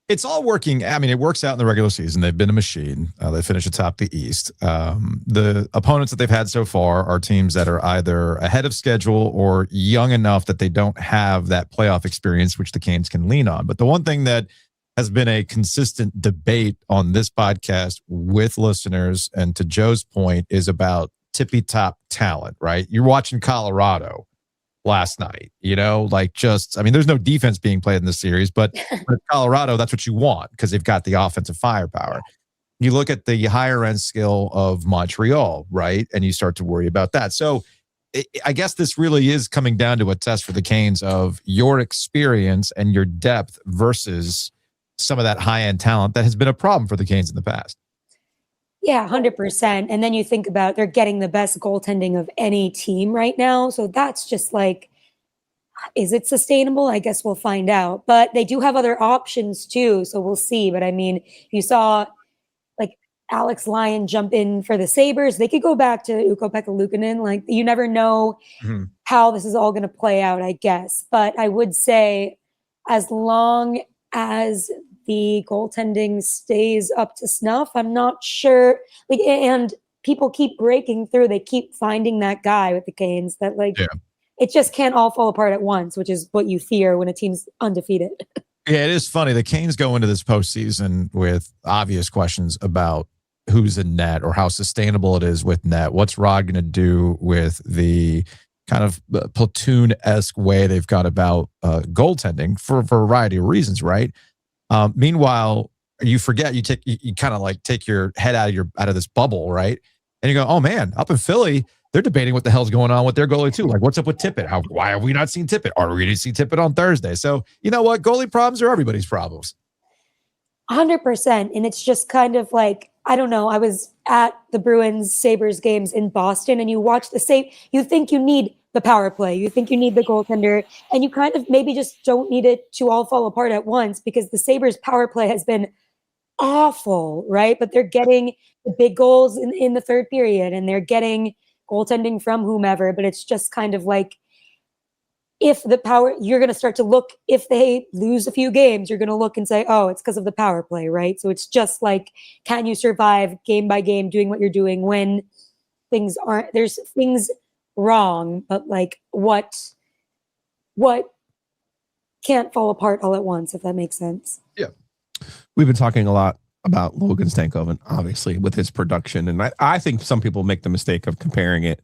It's all working. I mean, it works out in the regular season. They've been a machine. They finished atop the East. The opponents that they've had so far are teams that are either ahead of schedule or young enough that they don't have that playoff experience, which the Canes can lean on. But the one thing that has been a consistent debate on this podcast with listeners, and to Joe's point, is about tippy top talent, right? You're watching Colorado last night, there's no defense being played in this series, but Colorado, that's what you want because they've got the offensive firepower. You look at the higher end skill of Montreal, right? And you start to worry about that. So I guess this really is coming down to a test for the Canes of your experience and your depth versus some of that high end talent that has been a problem for the Canes in the past. Yeah, 100%. And then you think about they're getting the best goaltending of any team right now. So that's just like, is it sustainable? I guess we'll find out. But they do have other options too. So we'll see. But I mean, you saw like Alex Lyon jump in for the Sabres. They could go back to Ukko-Pekka Luukkonen. Like you never know how this is all going to play out, I guess. But I would say as long as the goaltending stays up to snuff, I'm not sure. And people keep breaking through. They keep finding that guy with the Canes that it just can't all fall apart at once, which is what you fear when a team's undefeated. Yeah, it is funny. The Canes go into this postseason with obvious questions about who's in net or how sustainable it is with net. What's Rod going to do with the kind of platoon-esque way they've got about goaltending for a variety of reasons, right? Meanwhile, you forget, you kind of like take your head out of this bubble, right? And you go, oh man, up in Philly, they're debating what the hell's going on with their goalie too. Like, what's up with Tippett? Why have we not seen Tippett? Are we going to see Tippett on Thursday? So you know what? Goalie problems are everybody's problems. 100%. And it's just kind of like, I don't know. I was at the Bruins Sabres games in Boston and you watch the same, you think you need the power play. You think you need the goaltender and you kind of maybe just don't need it to all fall apart at once because the Sabres power play has been awful, right? But they're getting the big goals in the third period and they're getting goaltending from whomever. But it's just kind of like, if the power, you're going to start to look, if they lose a few games, you're going to look and say, oh, it's because of the power play, right? So it's just like, can you survive game by game doing what you're doing when there's things wrong, but like what can't fall apart all at once, if that makes sense. Yeah. We've been talking a lot about Logan Stankoven, obviously, with his production. And I think some people make the mistake of comparing it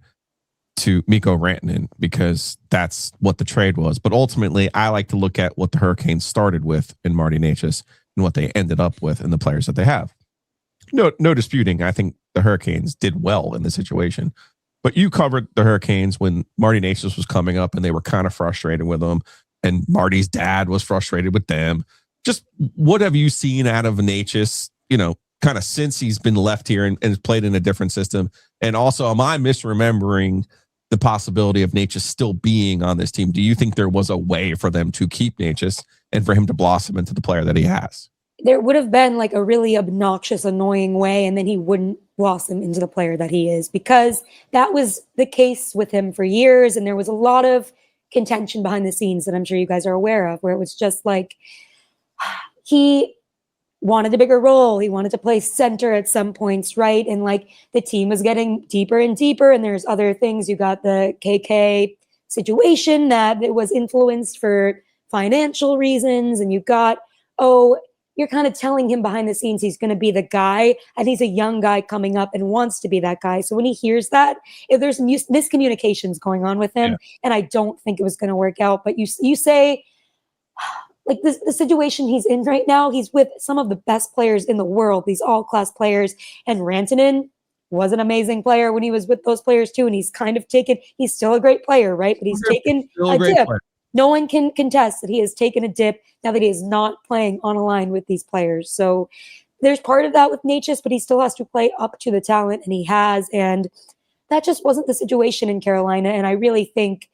to Mikko Rantanen because that's what the trade was. But ultimately, I like to look at what the Hurricanes started with in Marty Necas and what they ended up with in the players that they have. No disputing. I think the Hurricanes did well in the situation. But you covered the Hurricanes when Marty Necas was coming up and they were kind of frustrated with him. And Marty's dad was frustrated with them. Just what have you seen out of Necas, kind of since he's been left here and has played in a different system? And also, am I misremembering the possibility of Necas still being on this team? Do you think there was a way for them to keep Necas and for him to blossom into the player that he has? There would have been like a really obnoxious, annoying way, and then he wouldn't blossom into the player that he is, because that was the case with him for years. And there was a lot of contention behind the scenes that I'm sure you guys are aware of, where it was just like, he wanted a bigger role. He wanted to play center at some points, right? And like the team was getting deeper and deeper. And there's other things. You got the KK situation that it was influenced for financial reasons. And you got, you're kind of telling him behind the scenes he's going to be the guy, and he's a young guy coming up and wants to be that guy. So when he hears that, if there's miscommunications going on with him, and I don't think it was going to work out. But you say, like the situation he's in right now, he's with some of the best players in the world, these all-class players, and Rantanen was an amazing player when he was with those players too, and he's still a great player, right? But he's taken a dip. Player. No one can contest that he has taken a dip now that he is not playing on a line with these players. So there's part of that with Natchez, but he still has to play up to the talent, and he has. And that just wasn't the situation in Carolina. And I really think,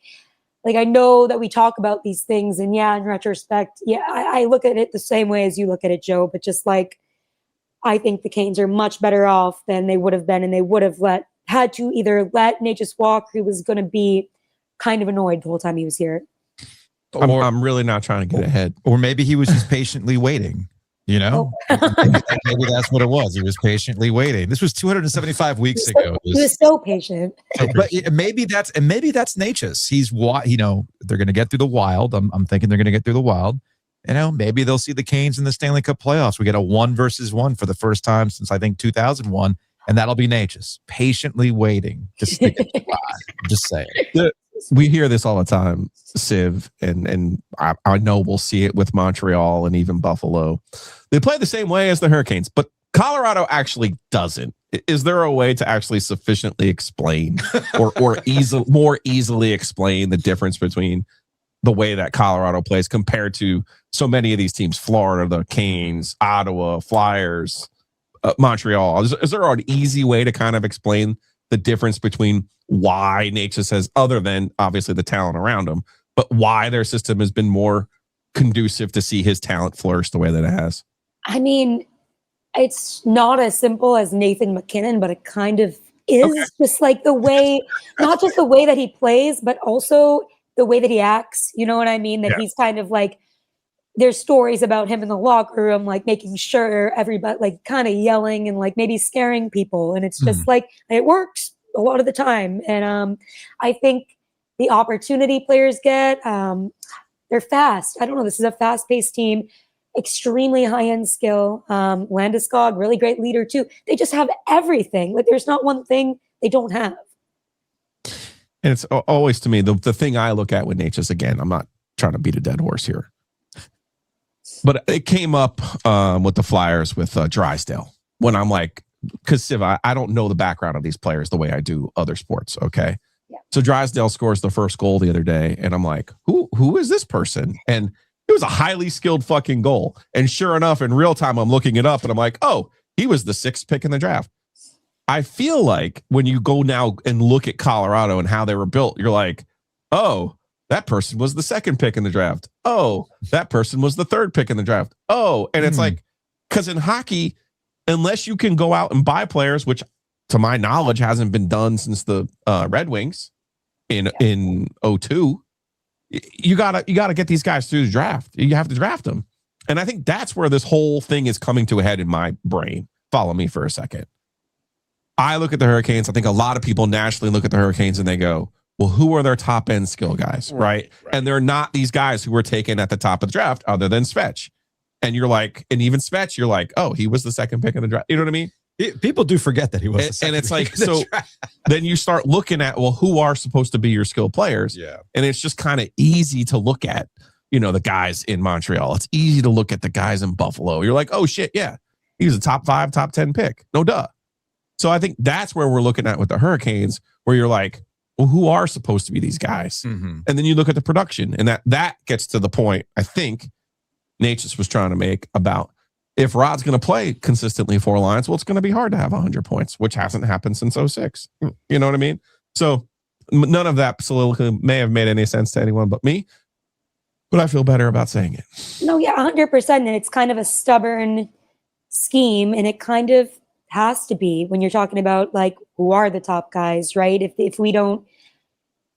like, I know that we talk about these things, and yeah, in retrospect, yeah, I look at it the same way as you look at it, Joe, but just like, I think the Canes are much better off than they would have been, and they would have had to either let Natchez walk, who was going to be kind of annoyed the whole time he was here. I'm really not trying to get ahead. Or maybe he was just patiently waiting. You know, maybe that's what it was. He was patiently waiting. This was 275 weeks ago. He was so patient. But maybe that's Natchez. He's, you know, they're going to get through the Wild. I'm thinking they're going to get through the Wild. You know, maybe they'll see the Canes in the Stanley Cup playoffs. We get a 1-versus-1 for the first time since I think 2001, and that'll be Natchez patiently waiting to stick it. I'm just saying. We hear this all the time, Civ, and I know we'll see it with Montreal and even Buffalo. They play the same way as the Hurricanes, but Colorado actually doesn't. Is there a way to actually sufficiently explain or more easily explain the difference between the way that Colorado plays compared to so many of these teams, Florida, the Canes, Ottawa, Flyers, Montreal? Is there an easy way to kind of explain the difference between why Natchez has, other than obviously the talent around him, but why their system has been more conducive to see his talent flourish the way that it has? I mean, it's not as simple as Nathan McKinnon, but it kind of is. Okay. Just like the way, not just the way that he plays, but also the way that he acts. You know what I mean? That he's kind of like, there's stories about him in the locker room, like making sure everybody, like kind of yelling and like maybe scaring people. And it's just like, it works a lot of the time. And I think the opportunity players get, they're fast. I don't know. This is a fast-paced team, extremely high-end skill. Landeskog, really great leader too. They just have everything. Like there's not one thing they don't have. And it's always, to me, the thing I look at with Natchez, again, I'm not trying to beat a dead horse here, but it came up with the Flyers with Drysdale when I'm like, because Civ, I don't know the background of these players the way I do other sports. Okay. Yeah. So Drysdale scores the first goal the other day, and I'm like, who is this person? And it was a highly skilled fucking goal. And sure enough, in real time, I'm looking it up and I'm like, oh, he was the 6th pick in the draft. I feel like when you go now and look at Colorado and how they were built, you're like, oh, that person was the 2nd pick in the draft. Oh, that person was the 3rd pick in the draft. Oh, and it's like, because in hockey, unless you can go out and buy players, which to my knowledge hasn't been done since the Red Wings in 2002, you gotta get these guys through the draft. You have to draft them. And I think that's where this whole thing is coming to a head in my brain. Follow me for a second. I look at the Hurricanes. I think a lot of people naturally look at the Hurricanes and they go, well, who are their top end skill guys? Right. And they're not these guys who were taken at the top of the draft other than Svech. And you're like, and even Svech, you're like, oh, he was the 2nd pick in the draft. You know what I mean? People do forget that he was the second. And it's like, so then you start looking at, well, who are supposed to be your skilled players? Yeah. And it's just kind of easy to look at, you know, the guys in Montreal. It's easy to look at the guys in Buffalo. You're like, oh shit, yeah, he was a top 5, top 10 pick. No duh. So I think that's where we're looking at with the Hurricanes, where you're like, well, who are supposed to be these guys? And then you look at the production, and that gets to the point I think Natchez was trying to make about, if Rod's going to play consistently 4 lines, well, it's going to be hard to have 100 points, which hasn't happened since 2006. You know what I mean? So none of that soliloquy may have made any sense to anyone but me, but I feel better about saying it. No, yeah, 100%. And it's kind of a stubborn scheme, and it kind of has to be when you're talking about like who are the top guys, right? If we don't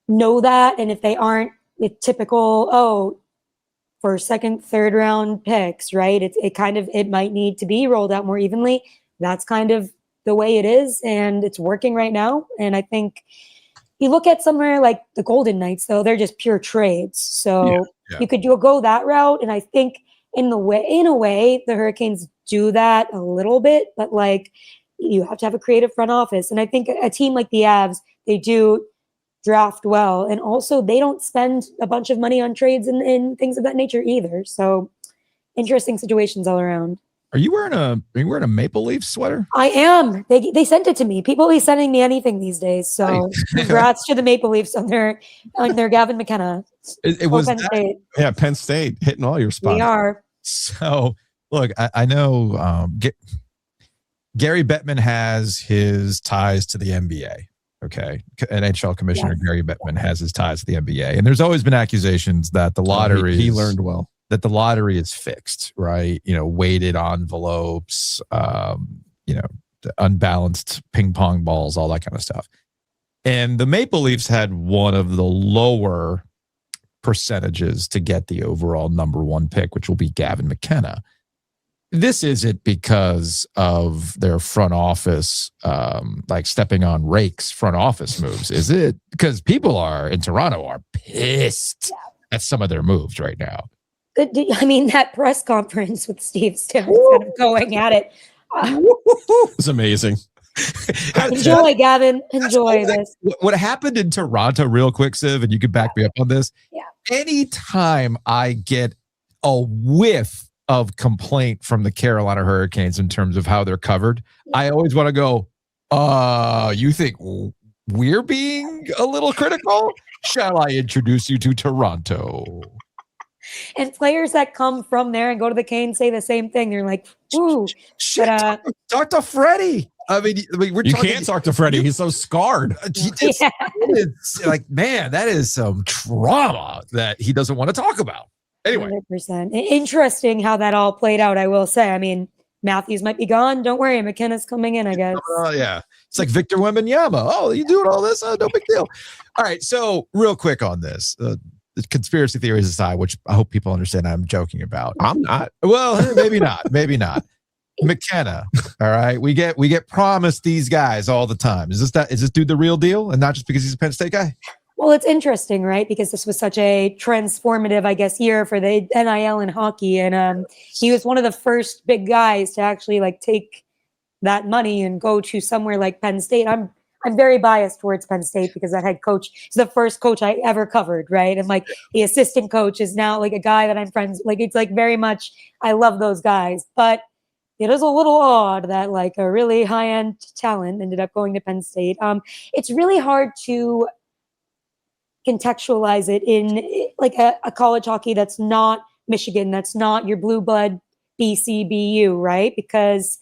know that, and if they aren't the typical, for 2nd, 3rd round picks, right? It might need to be rolled out more evenly. That's kind of the way it is, and it's working right now. And I think you look at somewhere like the Golden Knights, though, they're just pure trades. So you could go that route. And I think in a way, the Hurricanes do that a little bit, but like you have to have a creative front office. And I think a team like the Avs, they do draft well, and also they don't spend a bunch of money on trades and things of that nature either. So interesting situations all around. Are you wearing a Maple Leaf sweater? I am. They sent it to me. People be sending me anything these days. So congrats to the Maple Leafs on their Gavin McKenna. It was Penn State. Yeah, Penn State hitting all your spots. We are. So Look, I know Gary Bettman has his ties to the NBA. Okay. NHL Commissioner Gary Bettman has his ties to the NBA. And there's always been accusations that the lottery he learned well. That the lottery is fixed, right? Weighted envelopes, the unbalanced ping pong balls, all that kind of stuff. And the Maple Leafs had one of the lower percentages to get the overall number one pick, which will be Gavin McKenna. This isn't because of their front office, like stepping on Rake's front office moves, is it? Because people in Toronto are pissed at some of their moves right now. I mean, that press conference with Steve Simmons kind of going at it. It's amazing. Enjoy, Gavin. Enjoy this. What happened in Toronto, real quick, Civ, and you can back me up on this. Yeah. Anytime I get a whiff of complaint from the Carolina Hurricanes in terms of how they're covered, I always want to go, you think we're being a little critical? Shall I introduce you to Toronto? And players that come from there and go to the Canes say the same thing. They're like, ooh. But, talk to Freddie. I mean, you can't talk to Freddie. He's so scarred. It's like, man, that is some trauma that he doesn't want to talk about. Anyway. 100%. Interesting how that all played out, I will say. I mean, Matthews might be gone. Don't worry. McKenna's coming in, I guess. Yeah. It's like Victor Wembanyama. Oh, you doing all this? No big deal. All right. So real quick on this. Conspiracy theories aside, which I hope people understand I'm joking about. I'm not. Well, maybe not. Maybe not. McKenna. All right. We get promised these guys all the time. Is this dude the real deal and not just because he's a Penn State guy? Well, it's interesting, right? Because this was such a transformative, I guess, year for the NIL in hockey. And he was one of the first big guys to actually like take that money and go to somewhere like Penn State. I'm very biased towards Penn State because that head coach is the first coach I ever covered, right? And like the assistant coach is now like a guy that I'm friends. Like it's like very much, I love those guys. But it is a little odd that like a really high-end talent ended up going to Penn State. It's really hard to contextualize it in like a college hockey that's not Michigan, that's not your blue blood BCBU, right? Because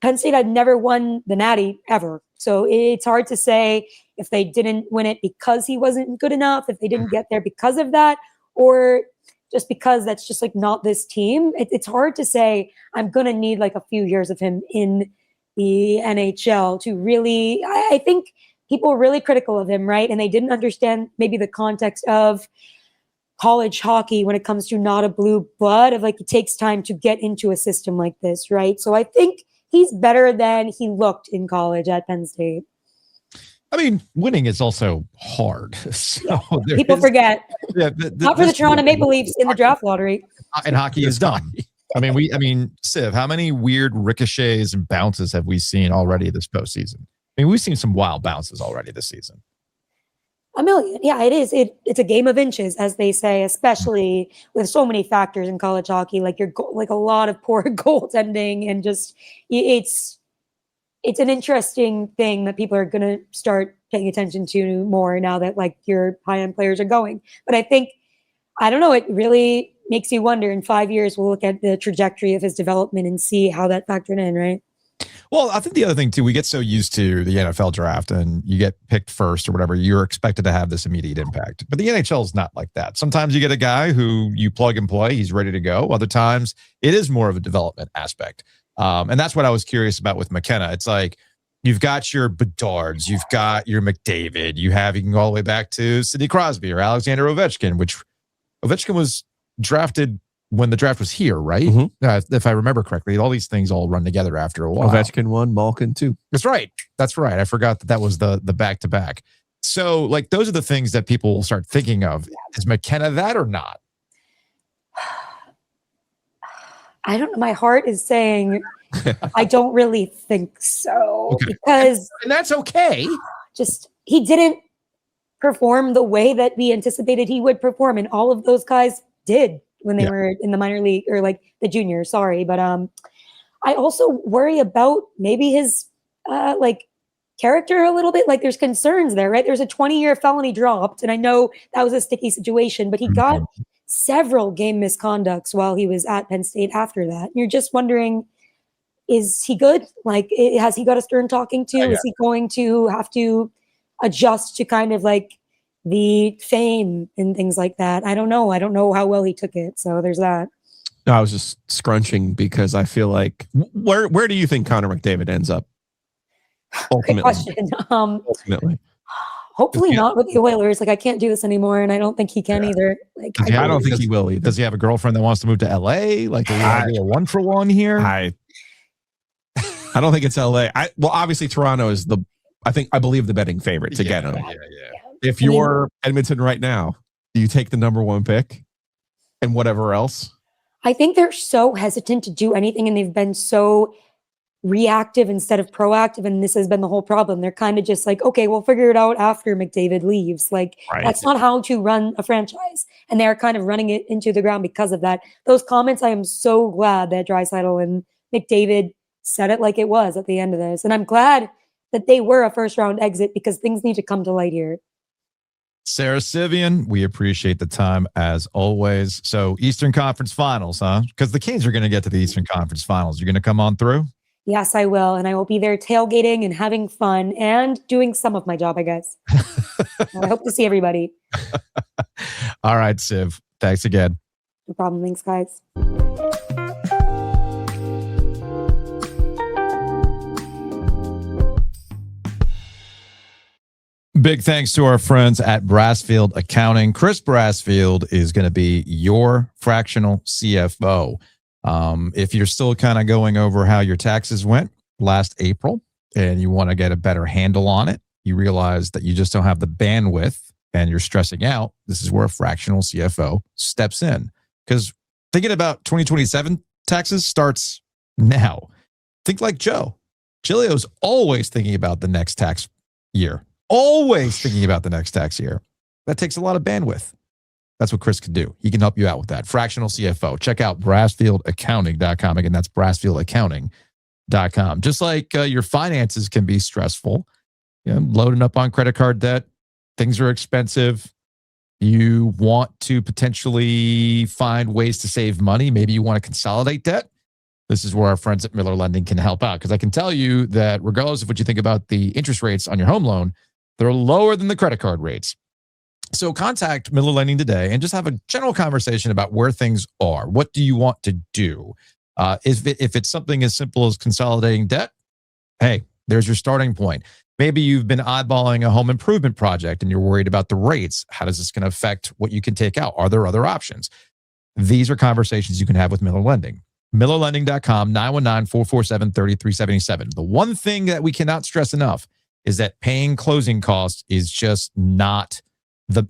Penn State had never won the Natty ever. So it's hard to say if they didn't win it because he wasn't good enough, if they didn't get there because of that, or just because that's just like not this team. It's hard to say. I'm going to need like a few years of him in the NHL to really, I think people were really critical of him, right? And they didn't understand maybe the context of college hockey when it comes to not a blue blood, of like it takes time to get into a system like this, right? So I think he's better than he looked in college at Penn State. I mean, winning is also hard. So people forget. Not for the Toronto Maple Leafs in the draft lottery. And hockey is done. I mean, Civ, how many weird ricochets and bounces have we seen already this postseason? I mean, we've seen some wild bounces already this season. A million. Yeah, it is. It's a game of inches, as they say, especially with so many factors in college hockey, like like a lot of poor goaltending, and just it's an interesting thing that people are going to start paying attention to more now that like your high-end players are going. But I think, I don't know, it really makes you wonder in 5 years, we'll look at the trajectory of his development and see how that factored in, right? Well, I think the other thing too, we get so used to the NFL draft and you get picked first or whatever, you're expected to have this immediate impact. But the NHL is not like that. Sometimes you get a guy who you plug and play, he's ready to go. Other times it is more of a development aspect. And that's what I was curious about with McKenna. It's like you've got your Bedards, you've got your McDavid, you can go all the way back to Sidney Crosby or Alexander Ovechkin, which Ovechkin was drafted when the draft was here, right? Mm-hmm. If I remember correctly, all these things all run together after a while. Ovechkin won, Malkin too. That's right. I forgot that was the back-to-back. So like those are the things that people will start thinking of. Is McKenna that or not? I don't know. My heart is saying I don't really think so. Okay. Because and that's okay. Just he didn't perform the way that we anticipated he would perform, and all of those guys did when they were in the minor league or like the junior. Sorry, but I also worry about maybe his like character a little bit. Like there's concerns there, right? There's a 20-year felony dropped, and I know that was a sticky situation, but he got several game misconducts while he was at Penn State after that. And you're just wondering, is he good? Like, has he got a stern talking to? Yeah. Is he going to have to adjust to kind of like the fame and things like that? I don't know. I don't know how well he took it. So there's that. No, I was just scrunching because I feel like where do you think Connor McDavid ends up? Great Ultimately. question. Ultimately. Hopefully Yeah. not with the Oilers. Like, I can't do this anymore, and I don't think he can either. Like, I don't think he will either. Does he have a girlfriend that wants to move to LA? Like, do we want to do a 1-for-1 here? I don't think it's LA. Well, obviously Toronto is I believe the betting favorite to get him. Yeah. If you're Edmonton right now, do you take the number 1 pick and whatever else? I think they're so hesitant to do anything, and they've been so reactive instead of proactive, and this has been the whole problem. They're kind of just like, okay, we'll figure it out after McDavid leaves. Like, Right. that's not how to run a franchise, and they're kind of running it into the ground because of that. Those comments, I am so glad that Draisaitl and McDavid said it like it was at the end of this, and I'm glad that they were a first-round exit because things need to come to light here. Sarah Civian, we appreciate the time as always. So Eastern Conference Finals, huh? Because the Kings are going to get to the Eastern Conference Finals. You're going to come on through? Yes, I will, and I will be there tailgating and having fun and doing some of my job, I guess. I hope to see everybody. All right, Civ. Thanks again. No problem. Thanks, guys. Big thanks to our friends at Brassfield Accounting. Chris Brassfield is going to be your fractional CFO. If you're still kind of going over how your taxes went last April and you want to get a better handle on it, you realize that you just don't have the bandwidth and you're stressing out, this is where a fractional CFO steps in. Because thinking about 2027 taxes starts now. Think like Joe. Giglio's always thinking about the next tax year. Always thinking about the next tax year. That takes a lot of bandwidth. That's what Chris can do. He can help you out with that. Fractional CFO. Check out brassfieldaccounting.com. Again, that's brassfieldaccounting.com. Just like your finances can be stressful, loading up on credit card debt, things are expensive. You want to potentially find ways to save money. Maybe you want to consolidate debt. This is where our friends at Miller Lending can help out. Because I can tell you that regardless of what you think about the interest rates on your home loan, they're lower than the credit card rates. So contact Miller Lending today and just have a general conversation about where things are. What do you want to do? If it's something as simple as consolidating debt, hey, there's your starting point. Maybe you've been eyeballing a home improvement project and you're worried about the rates. How does this going to affect what you can take out? Are there other options? These are conversations you can have with Miller Lending. MillerLending.com, 919-447-3377. The one thing that we cannot stress enough is that paying closing costs is just not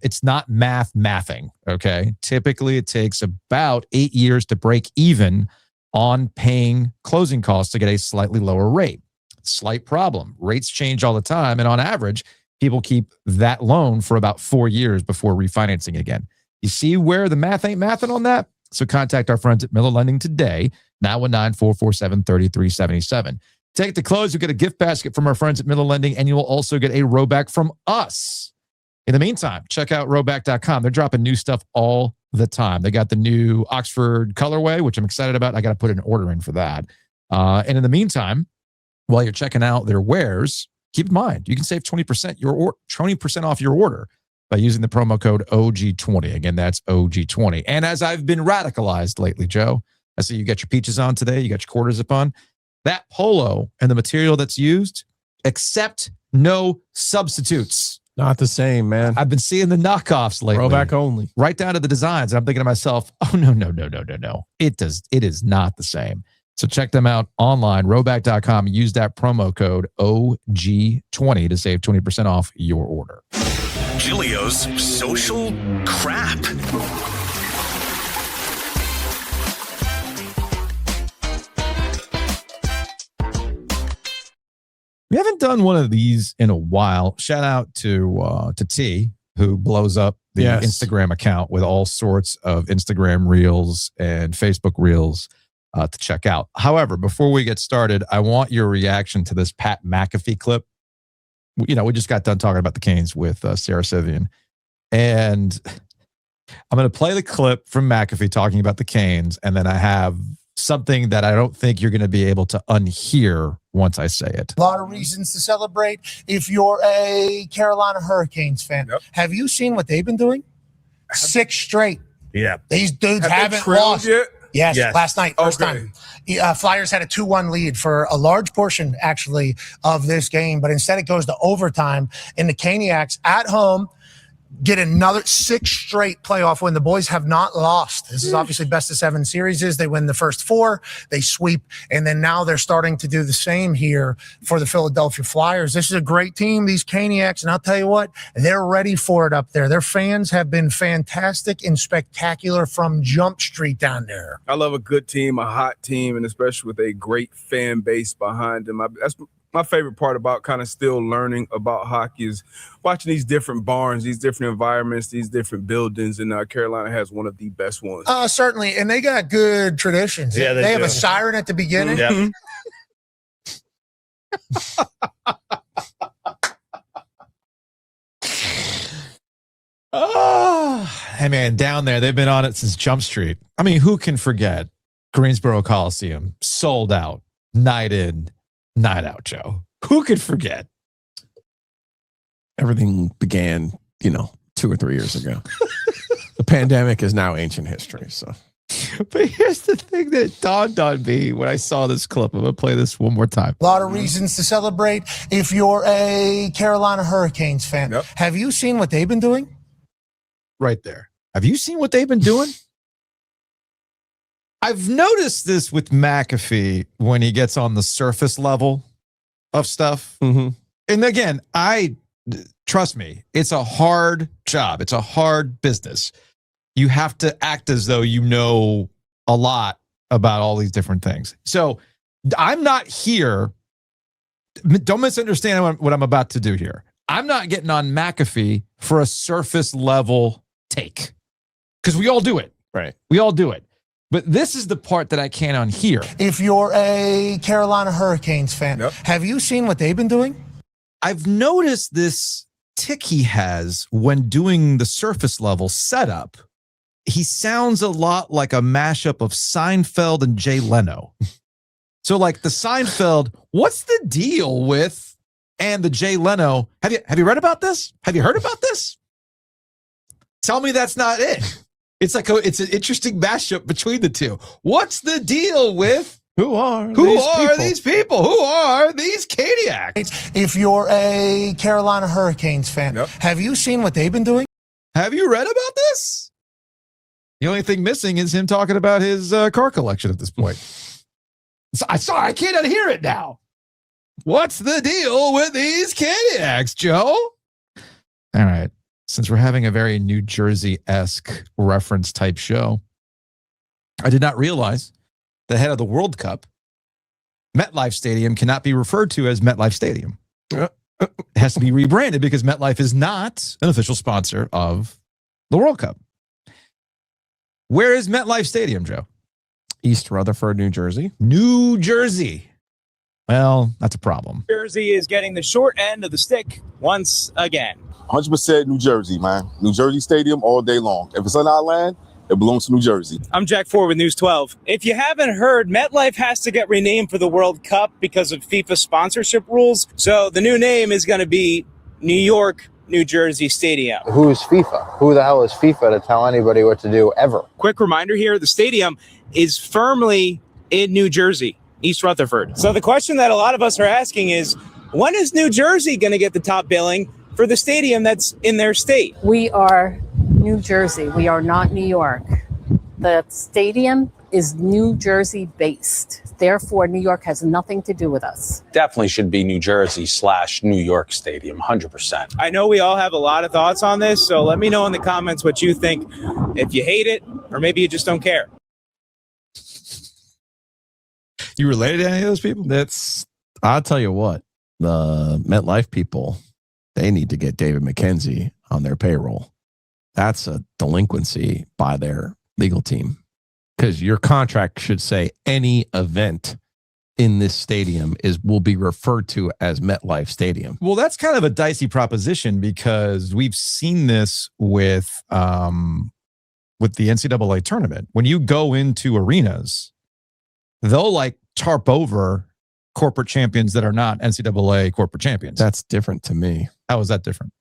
it's not mathing, okay? Typically, it takes about 8 years to break even on paying closing costs to get a slightly lower rate. Slight problem. Rates change all the time, and on average, people keep that loan for about 4 years before refinancing again. You see where the math ain't mathing on that? So contact our friends at Miller Lending today, 919-447-3377. Take it to close. You'll get a gift basket from our friends at Miller Lending, and you will also get a Roback from us. In the meantime, check out Roback.com. They're dropping new stuff all the time. They got the new Oxford colorway, which I'm excited about. I got to put an order in for that. And in the meantime, while you're checking out their wares, keep in mind, you can save 20% off your order by using the promo code OG20. Again, that's OG20. And as I've been radicalized lately, Joe, I see you got your peaches on today. You got your quarter zip on. That polo and the material that's used, accept no substitutes. Not the same, man. I've been seeing the knockoffs lately. Throwback only. Right down to the designs. And I'm thinking to myself, oh, no. It is not the same. So check them out online, Roback.com. Use that promo code OG20 to save 20% off your order. Giglio's social crap. We haven't done one of these in a while. Shout out to T, who blows up the Instagram account with all sorts of Instagram reels and Facebook reels to check out. However, before we get started, I want your reaction to this Pat McAfee clip. We just got done talking about the Canes with Sarah Civian. And I'm going to play the clip from McAfee talking about the Canes, and then I have something that I don't think you're going to be able to unhear once I say it. A lot of reasons to celebrate. If you're a Carolina Hurricanes fan, have you seen what they've been doing? 6 straight. Yeah. These dudes Have haven't they trailed lost. yet? Yes, Yes. last night, first Okay. time. Flyers had a 2-1 lead for a large portion, actually, of this game, but instead it goes to overtime, and the Caniacs at home get another 6 straight playoff win. The boys have not lost. This is obviously best of 7 series. They win the first 4, they sweep, and then now they're starting to do the same here for the Philadelphia Flyers. This is a great team, these Caniacs, and I'll tell you what, they're ready for it up there. Their fans have been fantastic and spectacular from Jump Street down there. I love a good team, a hot team, and especially with a great fan base behind them. That's my favorite part about kind of still learning about hockey is watching these different barns, these different environments, these different buildings, and Carolina has one of the best ones. Certainly, and they got good traditions. Yeah, they have do. a siren at the beginning. Yeah. Oh, hey man, down there, they've been on it since Jump Street. I mean, who can forget Greensboro Coliseum, sold out, night in, night out, Joe? Who could forget? Everything began, 2 or 3 years ago. The pandemic is now ancient history. So, But here's the thing that dawned on me when I saw this clip. I'm going to play this one more time. A lot of reasons to celebrate. If you're a Carolina Hurricanes fan, have you seen what they've been doing? Right there. Have you seen what they've been doing? I've noticed this with McAfee when he gets on the surface level of stuff. mm-hmm. And again, trust me, it's a hard job. It's a hard business. You have to act as though you know a lot about all these different things. So I'm not here. Don't misunderstand what I'm about to do here. I'm not getting on McAfee for a surface level take because we all do it. Right. We all do it. But this is the part that I can't unhear. If you're a Carolina Hurricanes fan, have you seen what they've been doing? I've noticed this tick he has when doing the surface level setup. He sounds a lot like a mashup of Seinfeld and Jay Leno. So like the Seinfeld, what's the deal with, and the Jay Leno? Have you read about this? Have you heard about this? Tell me that's not it. It's like it's an interesting mashup between the two. What's the deal with Who are these people? Who are these Caniacs? If you're a Carolina Hurricanes fan, have you seen what they've been doing? Have you read about this? The only thing missing is him talking about his car collection at this point. I can't unhear it now. What's the deal with these Caniacs, Joe? All right. Since we're having a very New Jersey-esque reference type show, I did not realize the head of the World Cup, MetLife Stadium, cannot be referred to as MetLife Stadium. It has to be rebranded because MetLife is not an official sponsor of the World Cup. Where is MetLife Stadium, Joe? East Rutherford, New Jersey. New Jersey. Well, that's a problem. Jersey is getting the short end of the stick once again. 100% New Jersey, man. New Jersey Stadium all day long. If it's on our land, it belongs to New Jersey. I'm Jack Ford with News 12. If you haven't heard, MetLife has to get renamed for the World Cup because of FIFA sponsorship rules. So the new name is going to be New York, New Jersey Stadium. Who's FIFA? Who the hell is FIFA to tell anybody what to do ever? Quick reminder here, the stadium is firmly in New Jersey, East Rutherford. So the question that a lot of us are asking is, when is New Jersey going to get the top billing for the stadium that's in their state? We are New Jersey. We are not New York. The stadium is New Jersey based. Therefore, New York has nothing to do with us. Definitely should be New Jersey / New York Stadium, 100%. I know we all have a lot of thoughts on this, so let me know in the comments what you think. If you hate it, or maybe you just don't care. You related to any of those people? I'll tell you what, the MetLife people, they need to get David McKenzie on their payroll. That's a delinquency by their legal team. Because your contract should say any event in this stadium will be referred to as MetLife Stadium. Well, that's kind of a dicey proposition because we've seen this with with the NCAA tournament. When you go into arenas, they'll like tarp over corporate champions that are not NCAA corporate champions. That's different to me. How is that different?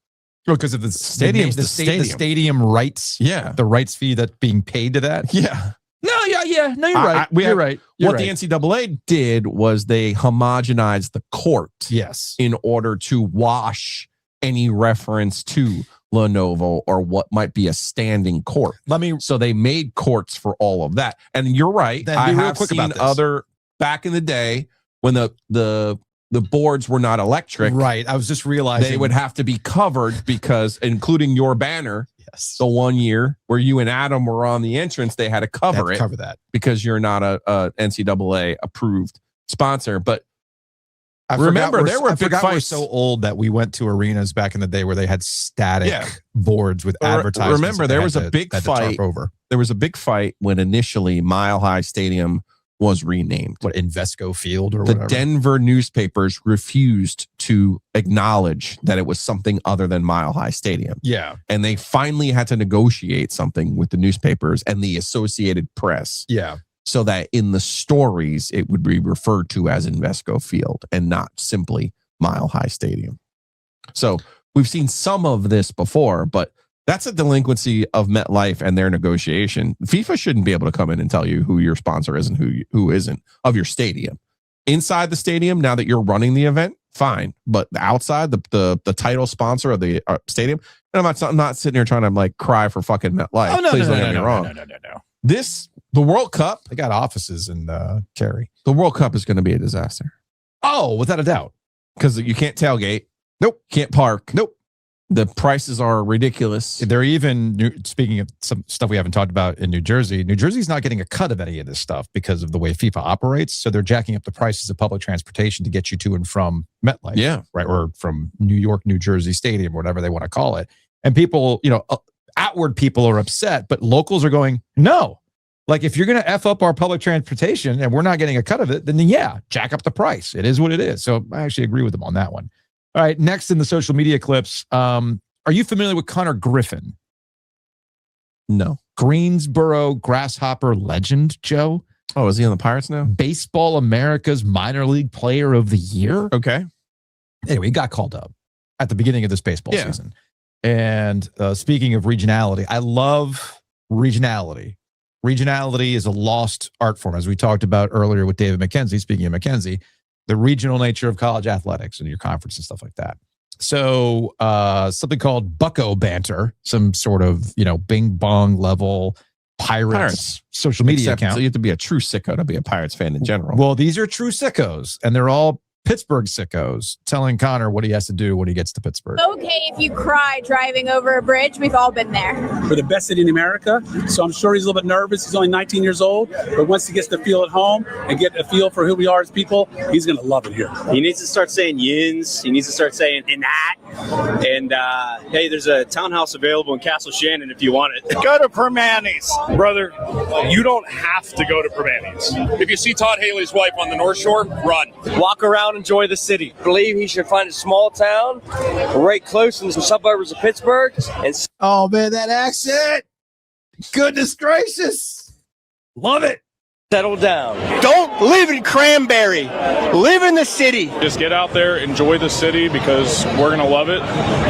Well, because of the Stadium's the the stadium. stadium rights. Yeah. The rights fee that's being paid to that. Yeah. No, yeah. No, you're right. You're right. What the NCAA did was they homogenized the court. Yes. In order to wash any reference to Lenovo or what might be a standing court. So they made courts for all of that. And you're right. Then I be real have quick seen about this. other back in the day when the boards were not electric. Right. I was just realizing they would have to be covered because, including your banner, yes, the 1 year where you and Adam were on the entrance, they had to cover cover that because you're not a NCAA approved sponsor. But I remember, there were I big forgot we're fights. so old that we went to arenas back in the day where they had static boards with advertisements. Remember, there was a big fight. Over. There was a big fight when initially Mile High Stadium was renamed. What, Invesco Field or the whatever? Denver newspapers refused to acknowledge that it was something other than Mile High Stadium. Yeah. And they finally had to negotiate something with the newspapers and the Associated Press. Yeah. So that in the stories, it would be referred to as Invesco Field and not simply Mile High Stadium. So we've seen some of this before, but that's a delinquency of MetLife and their negotiation. FIFA shouldn't be able to come in and tell you who your sponsor is and who isn't of your stadium. Inside the stadium, now that you're running the event, fine. But outside, the title sponsor of the stadium, and I'm not sitting here trying to like cry for fucking MetLife. Oh, no, Please no, don't no, get me no, wrong. No. The World Cup, they got offices in Cary. The World Cup is going to be a disaster. Oh, without a doubt. Because you can't tailgate. Nope. Can't park. Nope. The prices are ridiculous. They're even, speaking of some stuff we haven't talked about in New Jersey's not getting a cut of any of this stuff because of the way FIFA operates. So they're jacking up the prices of public transportation to get you to and from MetLife. Yeah. Right. Or from New York, New Jersey Stadium, whatever they want to call it. And people, outward people are upset, but locals are going, no. Like, if you're going to F up our public transportation and we're not getting a cut of it, then yeah, jack up the price. It is what it is. So I actually agree with them on that one. All right, next in the social media clips, are you familiar with Connor Griffin? No. Greensboro Grasshopper legend, Joe. Oh, is he on the Pirates now? Baseball America's minor league player of the year. Okay. Anyway, he got called up at the beginning of this baseball season. And speaking of regionality, I love regionality. Regionality is a lost art form, as we talked about earlier with David McKenzie. Speaking of McKenzie, the regional nature of college athletics and your conference and stuff like that. So something called Bucko Banter, some sort of, bing bong level Pirates social media account. So you have to be a true sicko to be a Pirates fan in general. Well, these are true sickos, and they're all Pittsburgh sickos telling Connor what he has to do when he gets to Pittsburgh. Okay, if you cry driving over a bridge, we've all been there. We're the best city in America, so I'm sure he's a little bit nervous. He's only 19 years old, but once he gets to feel at home and get a feel for who we are as people, he's going to love it here. He needs to start saying yins. He needs to start saying in that. And hey, there's a townhouse available in Castle Shannon if you want it. Go to Permanis. Brother, you don't have to go to Permanis. If you see Todd Haley's wife on the North Shore, run. Walk around, enjoy the city. I believe he should find a small town right close in the suburbs of Pittsburgh. And oh man, that accent! Goodness gracious, love it. Settle down. Don't live in Cranberry. Live in the city. Just get out there, enjoy the city because we're going to love it.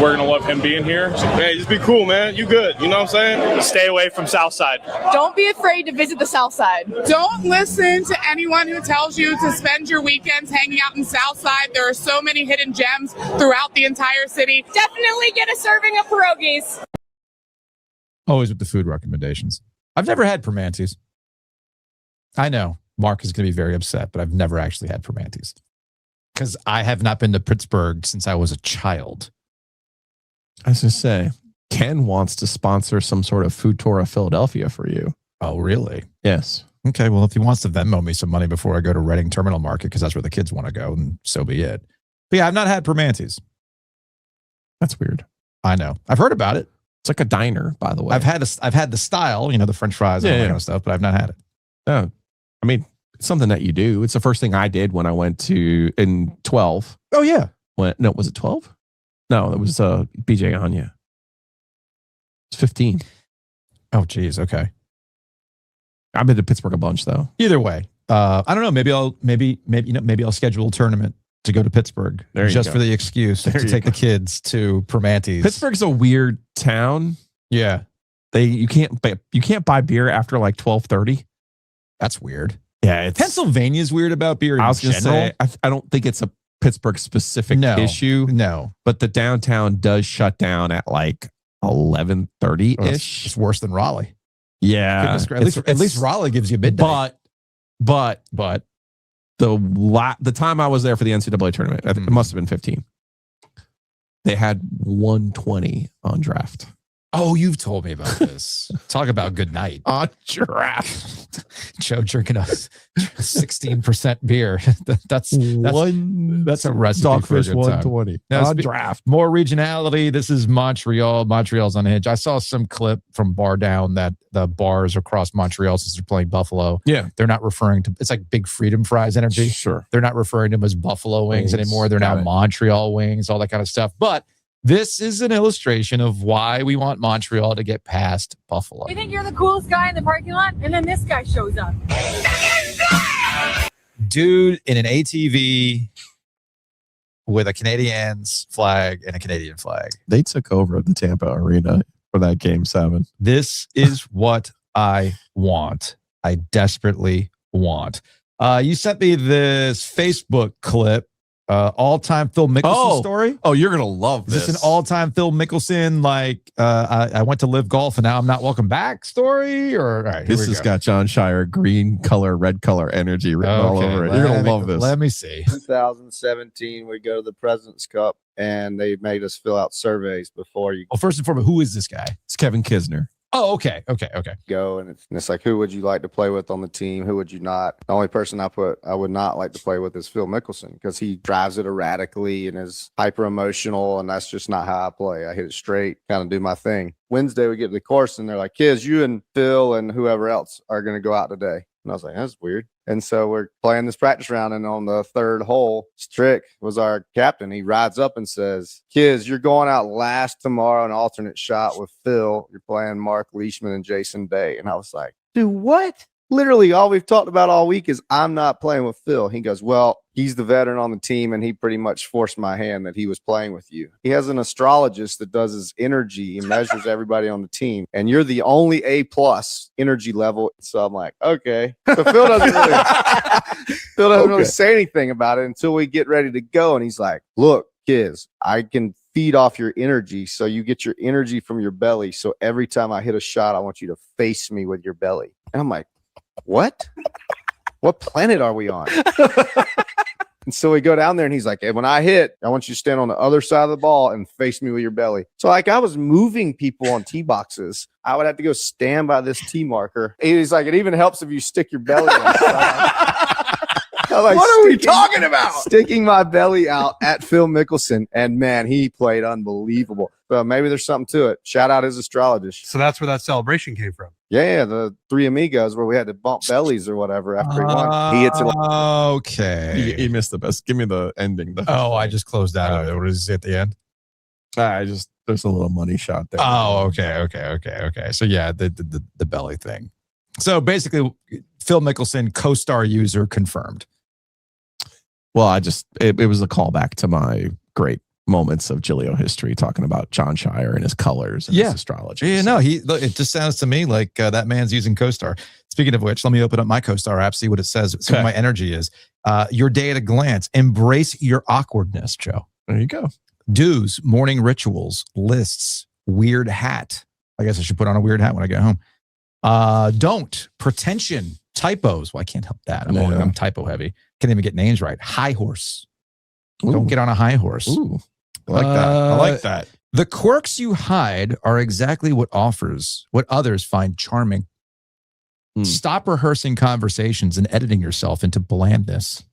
We're going to love him being here. So, hey, just be cool, man. You good. You know what I'm saying? Stay away from Southside. Don't be afraid to visit the South Side. Don't listen to anyone who tells you to spend your weekends hanging out in Southside. There are so many hidden gems throughout the entire city. Definitely get a serving of pierogies. Always with the food recommendations. I've never had Permantes. I know Mark is going to be very upset, but I've never actually had Permantes because I have not been to Pittsburgh since I was a child. I was going to say, Ken wants to sponsor some sort of food tour of Philadelphia for you. Oh, really? Yes. Okay, well, if he wants to Venmo me some money before I go to Reading Terminal Market, because that's where the kids want to go, and so be it. But yeah, I've not had Permantes. That's weird. I know. I've heard about it. It's like a diner, by the way. I've had the style, the French fries and all that kind of stuff, but I've not had it. Oh, I mean, it's something that you do. It's the first thing I did when I went in 12. Oh, yeah. No, was it 12? No, it was BJ Anya. It's 15. Oh, geez. Okay. I've been to Pittsburgh a bunch though. Either way, I don't know. Maybe I'll schedule a tournament to go to Pittsburgh just for the excuse to take the kids to Permante's. Pittsburgh's a weird town. Yeah. You can't buy beer after like 12:30. That's weird. Yeah, Pennsylvania's weird about beer. I was going to say I don't think it's a Pittsburgh specific issue. No, but the downtown does shut down at like 11:30 ish. It's worse than Raleigh. Yeah, at least Raleigh gives you midnight. But the time I was there for the NCAA tournament, it must have been 15. They had 120 on draft. Oh, you've told me about this. Talk about good night. On draft. Joe drinking a 16% beer. That's a recipe Stockfish for a good time. 120 Now, on draft. More regionality. This is Montreal. Montreal's on a hinge. I saw some clip from Bar Down that the bars across Montreal, since they're playing Buffalo, they're not referring to, it's like Big Freedom Fries energy. Sure. They're not referring to them as Buffalo wings anymore. They're now Montreal wings, all that kind of stuff. But this is an illustration of why we want Montreal to get past Buffalo. You think you're the coolest guy in the parking lot, and then this guy shows up. Dude in an ATV with a Canadiens flag and a Canadian flag. They took over the Tampa Arena for that Game 7. This is what I want. I desperately want. You sent me this Facebook clip. All-time Phil Mickelson story. Oh, you're gonna love this. Is this an all-time Phil Mickelson, like I went to live golf and now I'm not welcome back story? Or all right, this has got John Shire green color, red color energy written all over it. You're gonna love this. Let me see. 2017, we go to the President's Cup and they made us fill out surveys before you. Well, first and foremost, who is this guy? It's Kevin Kisner. Oh, okay. Go and it's like, who would you like to play with on the team? Who would you not? The only person I would not like to play with is Phil Mickelson because he drives it erratically and is hyper emotional, and that's just not how I play. I hit it straight, kind of do my thing. Wednesday we get to the course and they're like, kids, you and Phil and whoever else are going to go out today. And I was like, that's weird. And so we're playing this practice round, and on the third hole, Strick was our captain. He rides up and says, kids, you're going out last tomorrow, an alternate shot with Phil. You're playing Mark Leishman and Jason Day. And I was like, dude, what? Literally all we've talked about all week is I'm not playing with Phil. He goes, well, he's the veteran on the team, and he pretty much forced my hand that he was playing with you. He has an astrologist that does his energy and measures everybody on the team, and you're the only A+ energy level. So I'm like, okay. So Phil doesn't really say anything about it until we get ready to go. And he's like, look, kids, I can feed off your energy. So you get your energy from your belly. So every time I hit a shot, I want you to face me with your belly. And I'm like, what planet are we on? And so we go down there and he's like, hey, when I hit, I want you to stand on the other side of the ball and face me with your belly. So like I was moving people on tee boxes. I would have to go stand by this tee marker. He's like, it even helps if you stick your belly out. Like, what are we talking about? Sticking my belly out at Phil Mickelson. And man, he played unbelievable. So maybe there's something to it. Shout out his astrologist. So that's where that celebration came from. Yeah, the Three Amigos where we had to bump bellies or whatever after he won. He hits it. Okay. He missed the best. Give me the ending. Oh, I just closed out of it. What does it say at the end? There's a little money shot there. Oh, okay. So yeah, the belly thing. So basically, Phil Mickelson, co-star user confirmed. Well, it was a callback to my great moments of Giglio history, talking about John Shire and his colors and his astrology. Yeah, no, it just sounds to me like that man's using CoStar. Speaking of which, let me open up my CoStar app, see what it says, see what my energy is. Your day at a glance. Embrace your awkwardness, Joe. There you go. Do's, morning rituals, lists, weird hat. I guess I should put on a weird hat when I get home. Don't, pretension, typos. Well, I can't help that. I'm typo heavy. Can't even get names right. High horse. Ooh. Don't get on a high horse. Ooh, I like that. I like that. The quirks you hide are exactly what others find charming. Stop rehearsing conversations and editing yourself into blandness.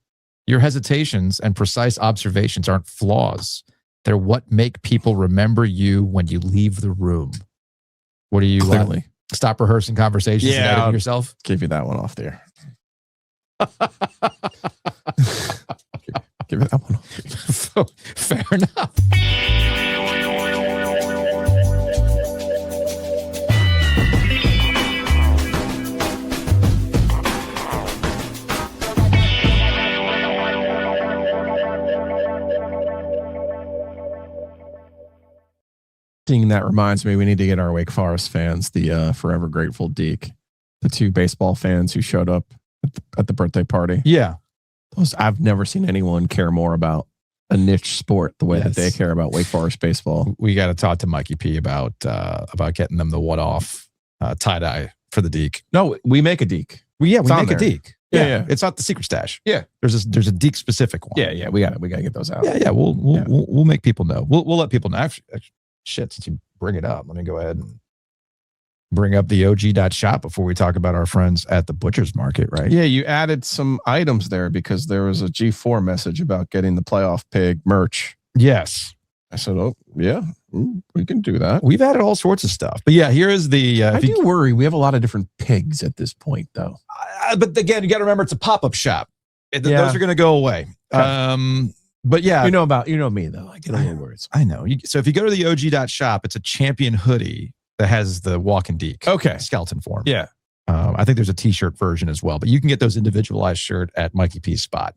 Your hesitations and precise observations aren't flaws. They're what make people remember you when you leave the room. What do you Clearly. Stop rehearsing conversations and editing yourself? Give you that one off there. Give it that one off. Fair enough. Seeing that reminds me, we need to get our Wake Forest fans, the Forever Grateful Deke, the 2 baseball fans who showed up at the birthday party. Yeah. I've never seen anyone care more about a niche sport the way that they care about Wake Forest baseball. We got to talk to Mikey P about getting them the one-off tie-dye for the Deke. No, we make a Deke. We make there. a Deke. Yeah. It's not the secret stash. Yeah. There's a Deke specific one. Yeah. We got to get those out. Yeah. We'll make people know. We'll let people know. Actually, shit, since you bring it up, let me go ahead and bring up the OG.shop before we talk about our friends at the Butcher's Market, right? Yeah, you added some items there because there was a G4 message about getting the Playoff Pig merch. Yes. I said, oh, yeah, we can do that. We've added all sorts of stuff. But yeah, here is the... I do worry. We have a lot of different pigs at this point, though. But again, you got to remember it's a pop-up shop. Those are going to go away. Okay. But yeah. You know me, though. I get a little worried. I know. So if you go to the OG.shop, it's a champion hoodie that has the walking Deke. Okay. Skeleton form. Yeah. I think there's a t-shirt version as well, but you can get those individualized shirt at Mikey P's spot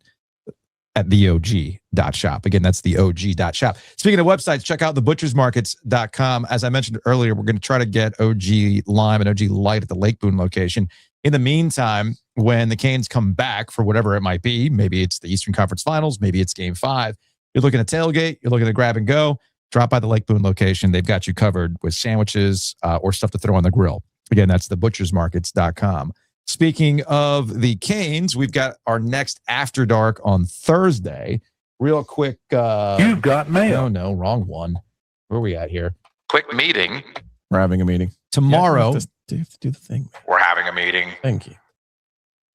at the OG.shop. Again, that's the OG.shop. Speaking of websites, check out thebutchersmarkets.com. As I mentioned earlier, we're going to try to get OG Lime and OG Light at the Lake Boone location. In the meantime, when the Canes come back for whatever it might be, maybe it's the Eastern Conference Finals, maybe it's Game 5, you're looking at tailgate, you're looking at grab and go, drop by the Lake Boone location. They've got you covered with sandwiches or stuff to throw on the grill. Again, that's thebutchersmarkets.com. Speaking of the Canes, we've got our next After Dark on Thursday. Real quick. You've got mail. No, wrong one. Where are we at here? Quick meeting. We're having a meeting. Tomorrow. You have to do the thing. We're having a meeting. Thank you.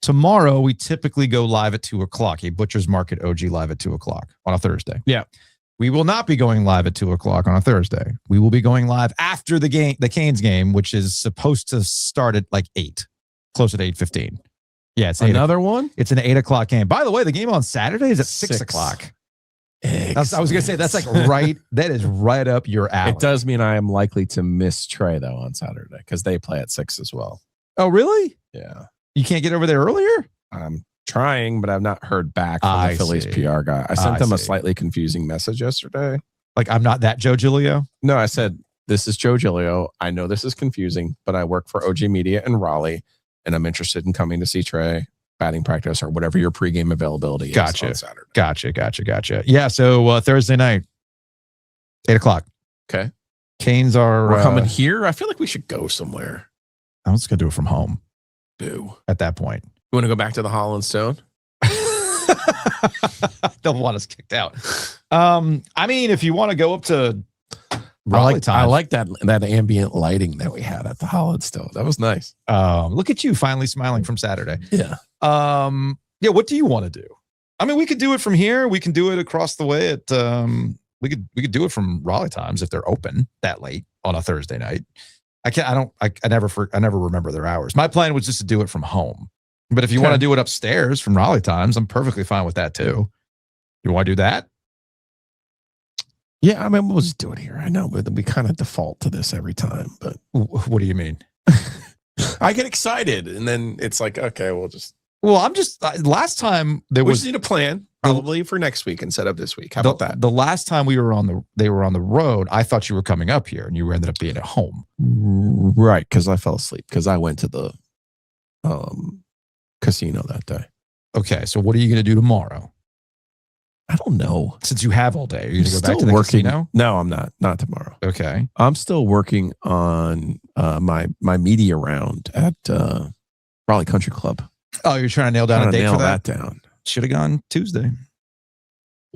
Tomorrow, we typically go live at 2 o'clock. A Butcher's Market OG live at 2 o'clock on a Thursday. Yeah. We will not be going live at 2 o'clock on a Thursday. We will be going live after the Canes game, which is supposed to start at like 8, close at 8:15. Yeah, it's another one. It's an 8 o'clock game. By the way, the game on Saturday is at 6 o'clock. I was going to say that's like that is right up your alley. It does mean I am likely to miss Trey though on Saturday because they play at 6 as well. Oh, really? Yeah. You can't get over there earlier? I'm trying, but I've not heard back from the Phillies PR guy. I sent them a slightly confusing message yesterday. Like, I'm not that Joe Giglio? No, I said, this is Joe Giglio. I know this is confusing, but I work for OG Media in Raleigh, and I'm interested in coming to see Trey batting practice or whatever your pregame availability is on Saturday. Gotcha. Yeah, so Thursday night, 8 o'clock. Okay. Canes are... We're coming here? I feel like we should go somewhere. I'm just going to do it from home. At that point. You want to go back to the Holland Stone? They'll want us kicked out. I mean, if you want to go up to Raleigh time. I like that ambient lighting that we had at the Holland Stone. That was nice. Look at you finally smiling from Saturday. Yeah. Yeah. What do you want to do? I mean, we could do it from here. We can do it across the way at we could do it from Raleigh times if they're open that late on a Thursday night. I never remember their hours. My plan was just to do it from home. But if you want to do it upstairs from Raleigh times, I'm perfectly fine with that too. You want to do that? Yeah, I mean, we'll just do it here. I know, but we kind of default to this every time. But what do you mean? I get excited, and then it's like, okay, we'll just. Well, I'm just last time we just need a plan probably for next week instead of this week. How about that? The last time they were on the road, I thought you were coming up here, and you ended up being at home. Right, because I fell asleep because I went to the casino that day. Okay, so what are you going to do tomorrow? I don't know. Since you have all day, are you going to go back to the casino? No, I'm not. Not tomorrow. Okay. I'm still working on my media round at Raleigh Country Club. Oh, you're trying to nail down a date for that? Down. Should have gone Tuesday.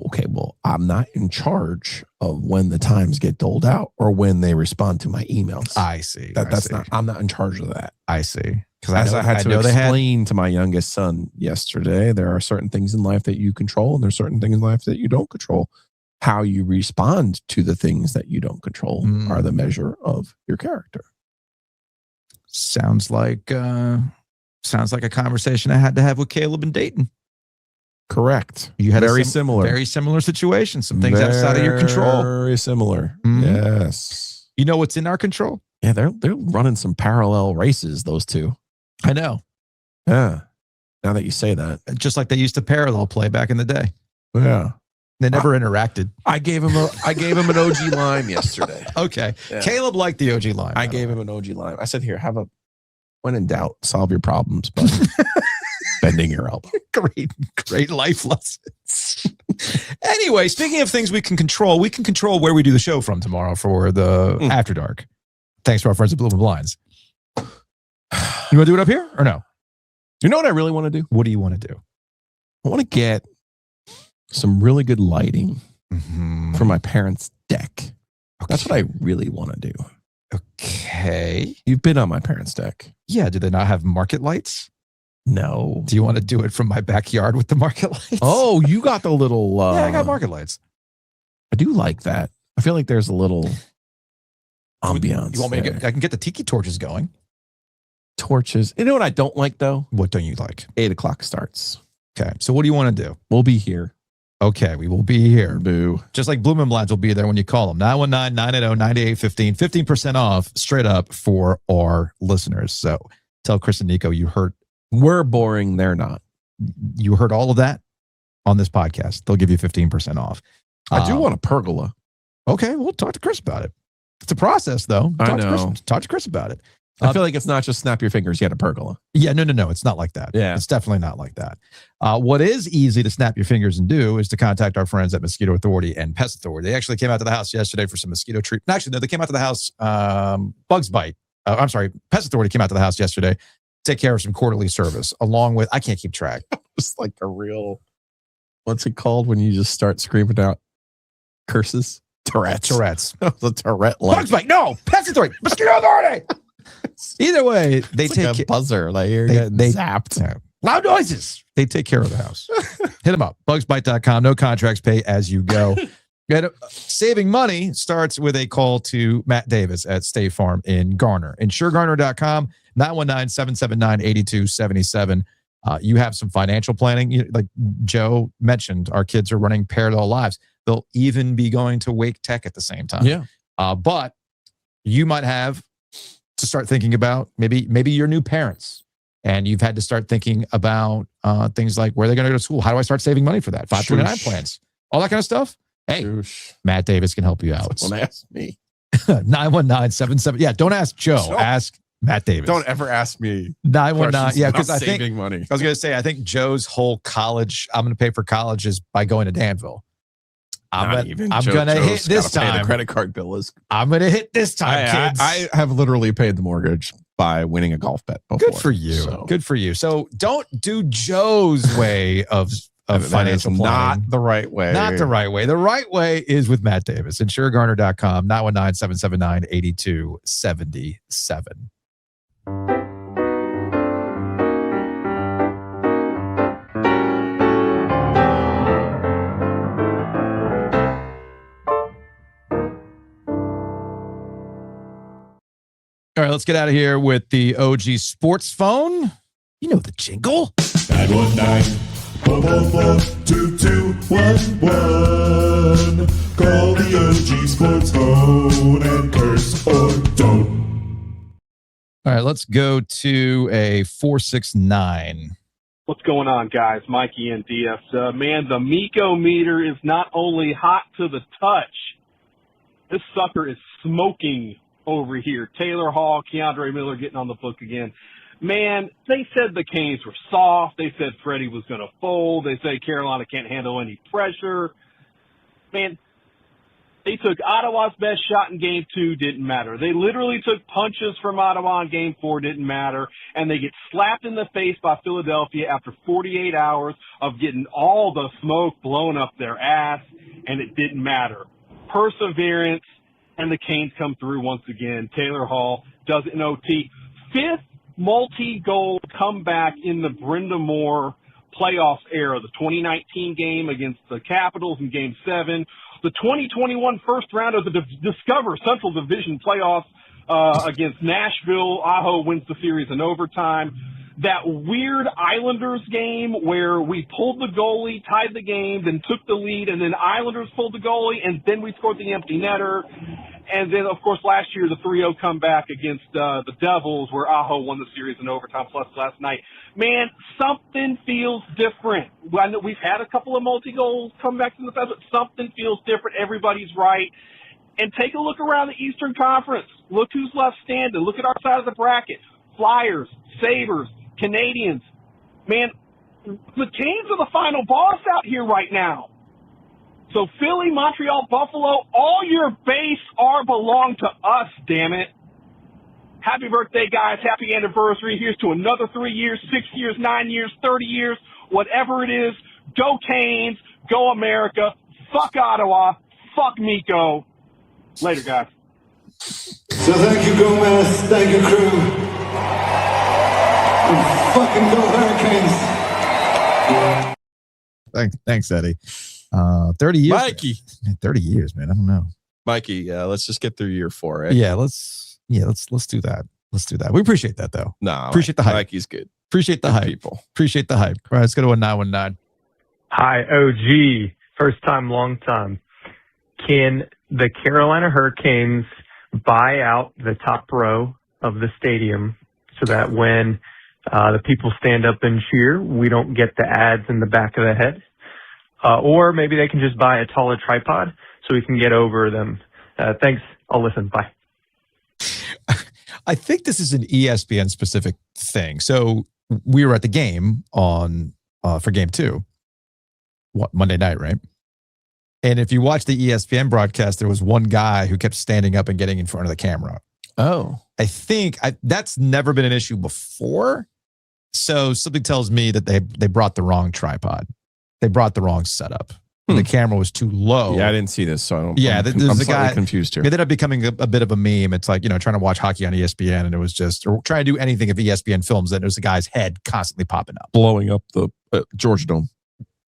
Okay, well, I'm not in charge of when the times get doled out or when they respond to my emails. I see. I'm not in charge of that. I see. Because I had to explain to my youngest son yesterday, there are certain things in life that you control, and there's certain things in life that you don't control. How you respond to the things that you don't control are the measure of your character. Sounds like a conversation I had to have with Caleb and Dayton. Correct. You had very similar situation. Some things outside of your control. Very similar. Yes. You know what's in our control? Yeah, they're running some parallel races, those two. I know. Yeah. Now that you say that. Just like they used to parallel play back in the day. Yeah. They never interacted. I gave him an OG lime yesterday. Okay. Yeah. Caleb liked the OG lime. I gave him an OG lime. I said, here, when in doubt, solve your problems by bending your elbow. Great life lessons. Anyway, speaking of things we can control where we do the show from tomorrow for the After Dark. Thanks to our friends at Blue Blinds. You want to do it up here or no? You know what I really want to do? What do you want to do? I want to get some really good lighting for my parents' deck. Okay. That's what I really want to do. Okay. You've been on my parents' deck. Yeah. Do they not have market lights? No. Do you want to do it from my backyard with the market lights? Oh, you got the little... yeah, I got market lights. I do like that. I feel like there's a little ambiance. You want me to I can get the tiki torches going. Torches. You know what I don't like, though? What don't you like? 8 o'clock starts. Okay. So what do you want to do? We'll be here. Okay. We will be here. Boo. Just like Bloom and Blinds will be there when you call them. 919-980-9815. 15% off straight up for our listeners. So tell Chris and Nico you heard. We're boring. They're not. You heard all of that on this podcast. They'll give you 15% off. I do want a pergola. Okay. We'll talk to Chris about it. It's a process, though. I know. Talk to Chris about it. I feel like it's not just snap your fingers, you had a pergola. Yeah, no. It's not like that. Yeah. It's definitely not like that. What is easy to snap your fingers and do is to contact our friends at Mosquito Authority and Pest Authority. They actually came out to the house yesterday for some mosquito treatment. Actually, no, they came out to the house, Bugs Bite. Pest Authority came out to the house yesterday to take care of some quarterly service, along with, I can't keep track. It's like a real, what's it called when you just start screaming out curses? Tourette's. The Tourette line. Bugs Bite, no! Pest Authority! Mosquito Authority! Either way, they it's take like a buzzer. Like you're getting zapped. Yeah. Loud noises. They take care of the house. Hit them up. Bugsbite.com. No contracts. Pay as you go. Saving money starts with a call to Matt Davis at State Farm in Garner. InsureGarner.com. 919-779-8277. You have some financial planning. Like Joe mentioned, our kids are running parallel lives. They'll even be going to Wake Tech at the same time. Yeah. But you might have to start thinking about maybe your new parents, and you've had to start thinking about things like where they're going to go to school. How do I start saving money for that? 529 plans, all that kind of stuff. Hey, Matt Davis can help you out. Don't ask me. 919-77. Yeah, don't ask Joe. Ask Matt Davis. Don't ever ask me. 919. Yeah, because I think saving money. I was going to say I think Joe's whole college. I'm going to pay for college is by going to Danville. I'm going to hit this time. The credit card bill is. I'm going to hit this time, kids. I have literally paid the mortgage by winning a golf bet before. Good for you. Good for you. So don't do Joe's way of financial planning. Not the right way. Not the right way. The right way is with Matt Davis. InsureGarner.com. 919-779-8277. All right, let's get out of here with the OG Sports Phone. You know the jingle. 919-444-2211. Call the OG Sports Phone and curse or don't. All right, let's go to a 469. What's going on, guys? Mikey and DS. Man, the Miko meter is not only hot to the touch, this sucker is smoking over here. Taylor Hall, Keandre Miller getting on the book again. Man, they said the Canes were soft. They said Freddie was going to fold. They say Carolina can't handle any pressure. Man, they took Ottawa's best shot in Game 2, didn't matter. They literally took punches from Ottawa in Game 4, didn't matter. And they get slapped in the face by Philadelphia after 48 hours of getting all the smoke blown up their ass, and it didn't matter. Perseverance, and the Canes come through once again. Taylor Hall does it in OT. Fifth multi-goal comeback in the Brenda Moore playoffs era. The 2019 game against the Capitals in Game 7. The 2021 first round of the Discover Central Division playoffs against Nashville. Aho wins the series in overtime. That weird Islanders game where we pulled the goalie, tied the game, then took the lead, and then Islanders pulled the goalie, and then we scored the empty netter. And then, of course, last year, the 3-0 comeback against the Devils, where Aho won the series in overtime, plus last night. Man, something feels different. I know we've had a couple of multi-goals comebacks in the past, but something feels different. Everybody's right. And take a look around the Eastern Conference. Look who's left standing. Look at our side of the bracket. Flyers, Sabres, Canadians. Man, the Canes are the final boss out here right now. So Philly, Montreal, Buffalo, all your base belong to us, damn it. Happy birthday, guys. Happy anniversary. Here's to another 3 years, 6 years, 9 years, 30 years, whatever it is. Go Canes. Go America. Fuck Ottawa. Fuck Miko. Later, guys. So thank you, Gomez. Thank you, crew. And fucking go Hurricanes. Thanks, Eddie. 30 years. Mikey. 30 years, man. I don't know. Mikey, let's just get through year 4, right? Yeah, let's do that. Let's do that. We appreciate that, though. No, appreciate the hype. Mikey's good. Appreciate the Good hype. people. Appreciate the hype. All right, let's go to a 919. Hi, OG. First time, long time. Can the Carolina Hurricanes buy out the top row of the stadium so that when the people stand up and cheer, we don't get the ads in the back of the head? Or maybe they can just buy a taller tripod so we can get over them. Thanks. I'll listen. Bye. I think this is an ESPN specific thing. So we were at the game on for game 2, Monday night, right? And if you watch the ESPN broadcast, there was one guy who kept standing up and getting in front of the camera. Oh, I think that's never been an issue before. So something tells me that they brought the wrong tripod. They brought the wrong setup. The camera was too low. Yeah, I didn't see this, so I don't. Yeah, I'm the guy confused here. It ended up becoming a bit of a meme. It's like, trying to watch hockey on ESPN, and it was just, or trying to do anything if ESPN films, and there's a guy's head constantly popping up, Blowing up the Georgia Dome.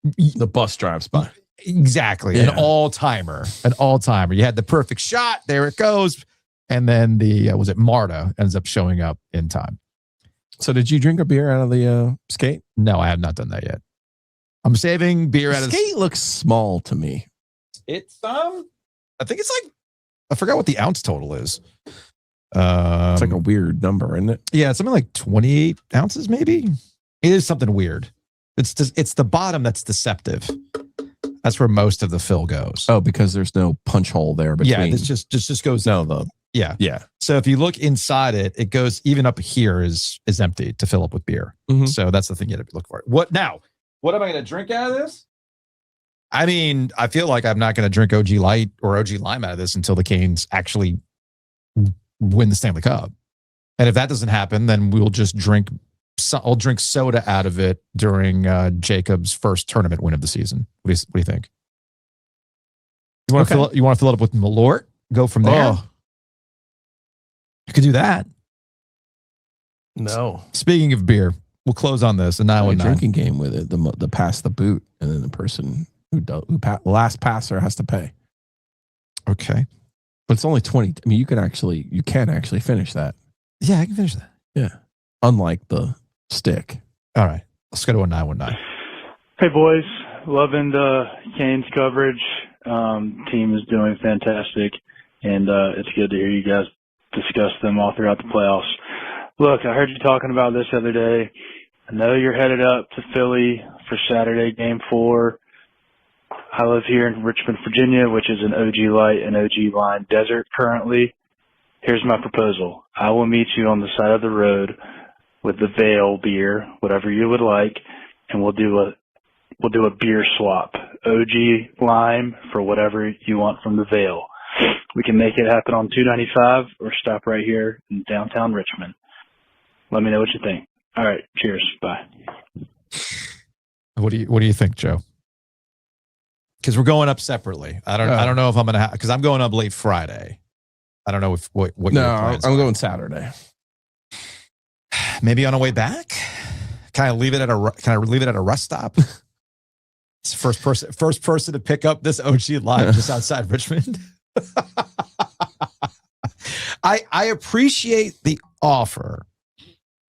The bus drives by. Exactly, Yeah. an all timer. You had the perfect shot. There it goes, and then the was it Marta ends up showing up in time. So did you drink a beer out of the skate? No, I have not done that yet. I'm saving beer out of skate. Looks small to me. It's I think it's like, I forgot what the ounce total is. It's like a weird number, isn't it? Yeah, it's something like 28 ounces, maybe. It is something weird. It's the bottom that's deceptive. That's where most of the fill goes. Oh, because there's no punch hole there between. Yeah, this just goes. No, yeah. So if you look inside it, it goes even up here is empty to fill up with beer. Mhm. So that's the thing you have to look for. What now? What am I going to drink out of this? I mean, I feel like I'm not going to drink OG Light or OG Lime out of this until the Canes actually win the Stanley Cup. And if that doesn't happen, then we'll just drink. I'll drink soda out of it during Jacob's first tournament win of the season. What do you think? You want to fill it up with Malort? Go from there. Oh. You could do that. No. Speaking of beer, we'll close on this. And now A drinking game with it. The pass the boot, and then the person last passer has to pay. Okay, but it's only 20. I mean, you can actually finish that. Yeah, I can finish that. Yeah, unlike the stick. All right, let's go to a 919. Hey boys, loving the Canes coverage. Team is doing fantastic, and it's good to hear you guys discuss them all throughout the playoffs. Look, I heard you talking about this the other day. I know you're headed up to Philly for Saturday Game 4. I live here in Richmond, Virginia, which is an OG Light and OG Line desert currently. Here's my proposal. I will meet you on the side of the road with the Veil beer, whatever you would like, and we'll do a beer swap. OG Lime for whatever you want from the Veil. We can make it happen on 295 or stop right here in downtown Richmond. Let me know what you think. All right. Cheers. Bye. What do you think, Joe? Because we're going up separately. I don't know if I'm gonna because I'm going up late Friday. I don't know if what No, your plans I'm are. going Saturday. Maybe on a way back. Can I leave it at a rest stop? It's the first person to pick up this OG Live just outside Richmond. I appreciate the offer.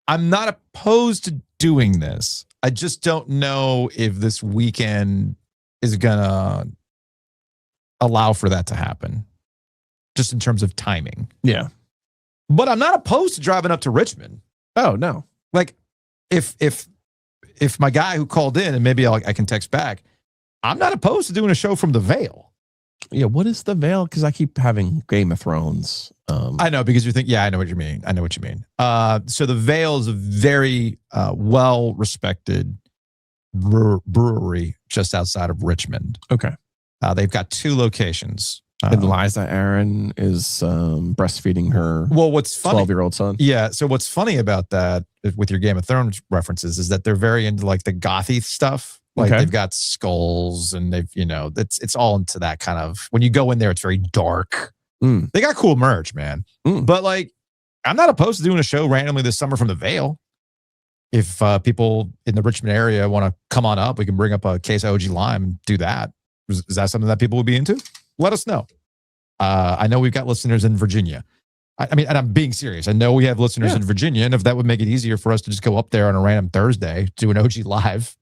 I'm not opposed to doing this. I just don't know if this weekend is gonna allow for that to happen. just in terms of timing. Yeah. But I'm not opposed to driving up to Richmond. Oh, no. Like, if my guy who called in, and maybe I can text back, I'm not opposed to doing a show from the Vale. Yeah, what is the Vale? Because I keep having Game of Thrones. I know, because you think, I know what you mean. So the Vale is a very well-respected brewery just outside of Richmond. Okay. They've got 2 locations. And Liza Aaron is breastfeeding her 12-year-old son. Yeah. So what's funny about that with your Game of Thrones references is that they're very into like the gothy stuff. Like they've got skulls and they've, it's all into that kind of, when you go in there, it's very dark. They got cool merch, man. But like, I'm not opposed to doing a show randomly this summer from the Vale. If people in the Richmond area want to come on up, we can bring up a case of OG Lime and do that. Is that something that people would be into? Let us know. I know we've got listeners in Virginia. I mean, and I'm being serious. I know we have listeners in Virginia, and if that would make it easier for us to just go up there on a random Thursday, do an OG Live,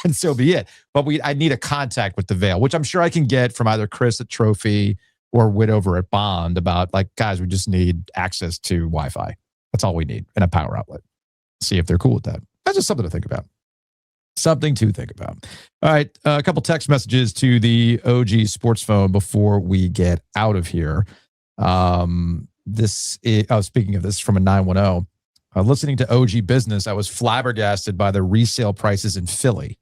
and so be it. But I need a contact with the Vale, which I'm sure I can get from either Chris at Trophy or Whit over at Bond about, like, guys, we just need access to Wi-Fi. That's all we need, and a power outlet. See if they're cool with that. That's just something to think about. Something to think about. All right, a couple text messages to the OG Sports Phone before we get out of here. This is, speaking of this, from a 910. Listening to OG Business, I was flabbergasted by the resale prices in Philly.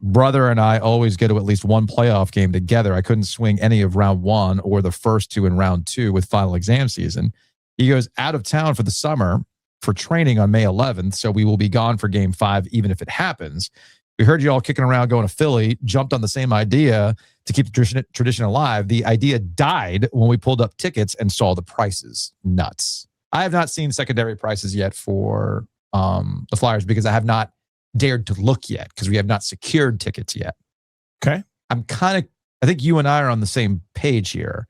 Brother and I always go to at least one playoff game together. I couldn't swing any of round 1 or the first 2 in round 2 with final exam season. He goes out of town for the summer for training on May 11th, so we will be gone for game 5, even if it happens. We heard you all kicking around going to Philly, jumped on the same idea to keep the tradition alive. The idea died when we pulled up tickets and saw the prices. Nuts. I have not seen secondary prices yet for the Flyers because I have not dared to look yet because we have not secured tickets yet. Okay. I think you and I are on the same page here.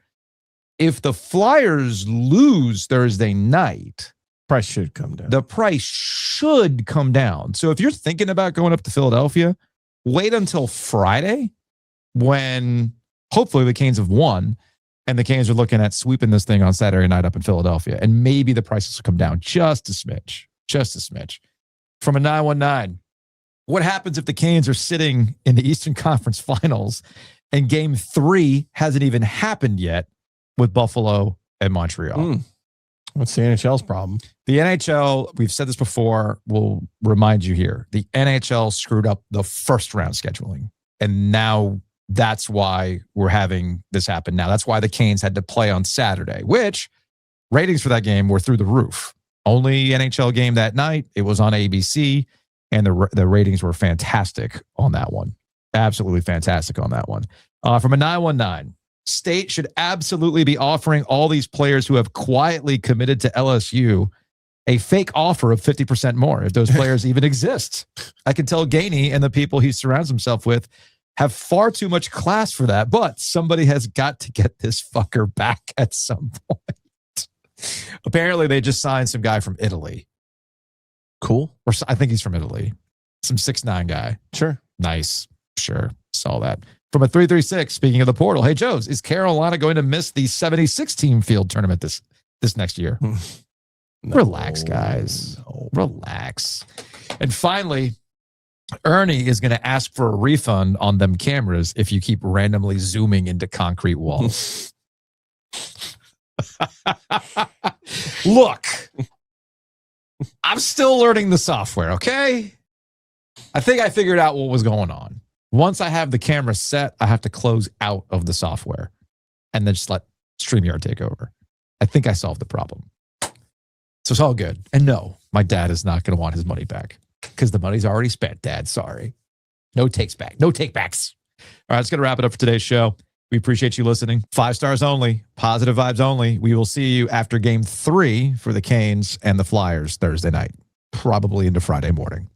If the Flyers lose Thursday night, price should come down. The price should come down. So if you're thinking about going up to Philadelphia, wait until Friday when hopefully the Canes have won and the Canes are looking at sweeping this thing on Saturday night up in Philadelphia. And maybe the prices will come down just a smidge. Just a smidge. From a 919, what happens if the Canes are sitting in the Eastern Conference Finals and game 3 hasn't even happened yet with Buffalo and Montreal? What's the NHL's problem? The NHL, we've said this before, we'll remind you here. The NHL screwed up the first round scheduling. And now that's why we're having this happen now. That's why the Canes had to play on Saturday, which ratings for that game were through the roof. Only NHL game that night. It was on ABC, and the ratings were fantastic on that one. Absolutely fantastic on that one. From a 919, State should absolutely be offering all these players who have quietly committed to LSU a fake offer of 50% more, if those players even exist. I can tell Gainey and the people he surrounds himself with have far too much class for that, but somebody has got to get this fucker back at some point. Apparently, they just signed some guy from Italy. Cool. Or I think he's from Italy. Some 6'9" guy. Sure. Nice. Sure. Saw that. From a 336, speaking of the portal, hey, Joes, is Carolina going to miss the 76-team field tournament this next year? Relax, guys. Relax. And finally, Ernie is going to ask for a refund on them cameras if you keep randomly zooming into concrete walls. Look, I'm still learning the software, okay? I think I figured out what was going on. Once I have the camera set, I have to close out of the software and then just let StreamYard take over. I think I solved the problem. So it's all good. And no, my dad is not going to want his money back because the money's already spent, Dad. Sorry. No takes back. No take backs. All right, that's going to wrap it up for today's show. We appreciate you listening. 5 stars only. Positive vibes only. We will see you after game 3 for the Canes and the Flyers Thursday night, probably into Friday morning.